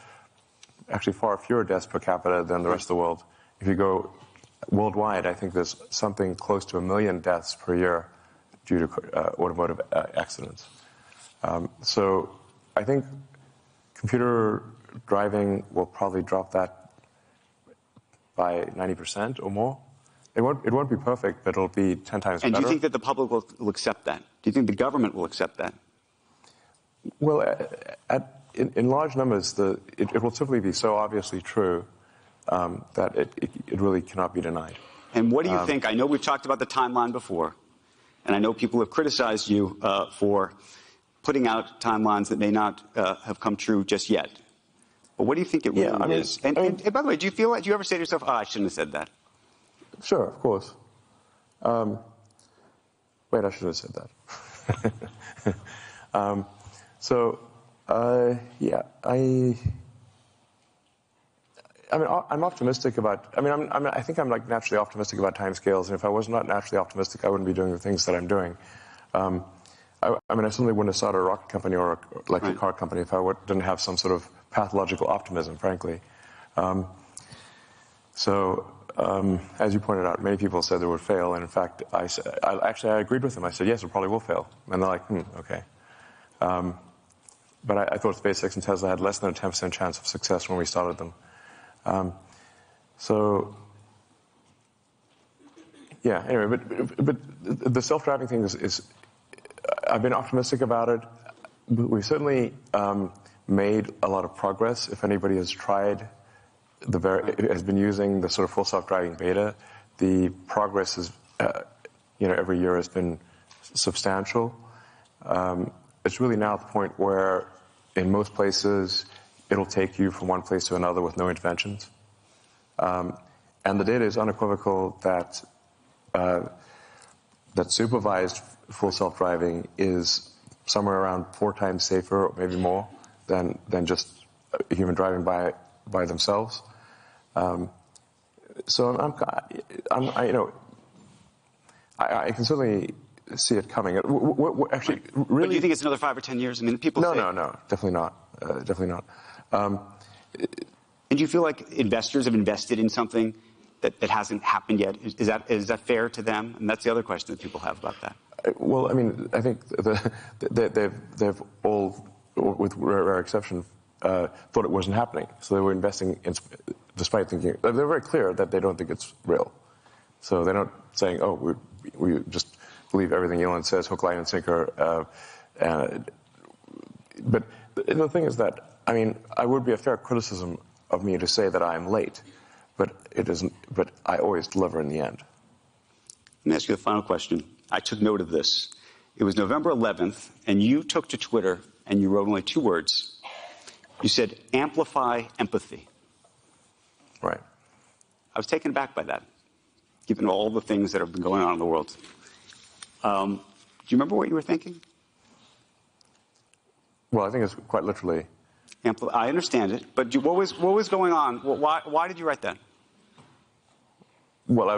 actually far fewer deaths per capita than the rest of the world. If you go worldwide, I think there's something close to 1 million deaths per year due to automotive accidents. So I think computer driving will probably drop that by 90% or more. It won't be perfect, but it'll be 10 times better. And do you think that the public will accept that? Do you think the government will accept that? Well, in large numbers, it will simply be so obviously true that it really cannot be denied. And what do you think? I know we've talked about the timeline before, and I know people have criticized you for putting out timelines that may not have come true just yet. But what do you think it really is? And by the way, do you ever say to yourself, I shouldn't have said that? Sure, of course. Wait, I should have said that. I'm optimistic about. I think I'm like naturally optimistic about timescales, and if I was not naturally optimistic, I wouldn't be doing the things that I'm doing. I certainly wouldn't have started a rocket company or a electric car company if I didn't have some sort of pathological optimism, frankly. As you pointed out, many people said they would fail, and in fact, I agreed with them. I said, yes, it probably will fail. And they're like, okay. But I thought SpaceX and Tesla had less than a 10% chance of success when we started them. Anyway, but the self-driving thing is I've been optimistic about it. We've certainly made a lot of progress. If anybody has tried has been using the sort of full self-driving beta, the progress is, every year has been substantial. It's really now at the point where, in most places, it'll take you from one place to another with no interventions. And the data is unequivocal that supervised full self-driving is somewhere around 4 times safer, or maybe more, than just human driving by themselves. So I can certainly see it coming. Actually, really, but do you think it's another 5 or 10 years? I mean, people say... No, definitely not. Definitely not. And do you feel like investors have invested in something that hasn't happened yet? Is that fair to them? And that's the other question that people have about that. Well, I think they've all, with rare exception, thought it wasn't happening. So they were investing despite thinking... They're very clear that they don't think it's real. So they're not saying, we just believe everything Elon says, hook, line, and sinker. But the thing is that, I would be a fair criticism of me to say that I am late, but it isn't. But I always deliver in the end. Let me ask you the final question. I took note of this. It was November 11th, and you took to Twitter and you wrote only 2 words. You said, amplify empathy. Right. I was taken aback by that, given all the things that have been going on in the world. Do you remember what you were thinking? Well, I think it's quite literally. I understand it, but what was going on? Why did you write that? Well,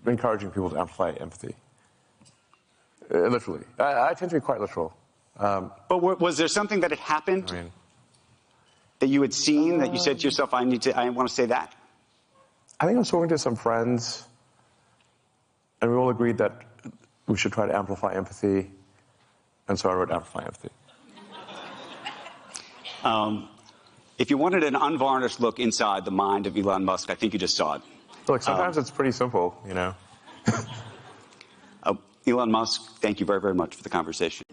encouraging people to amplify empathy. Literally. I tend to be quite literal. But was there something that had happened that you had seen that you said to yourself, I want to say that? I think I was talking to some friends, and we all agreed that we should try to amplify empathy, and so I wrote Amplify Empathy. If you wanted an unvarnished look inside the mind of Elon Musk, I think you just saw it. Look, sometimes it's pretty simple, you know. Elon Musk, thank you very, very much for the conversation.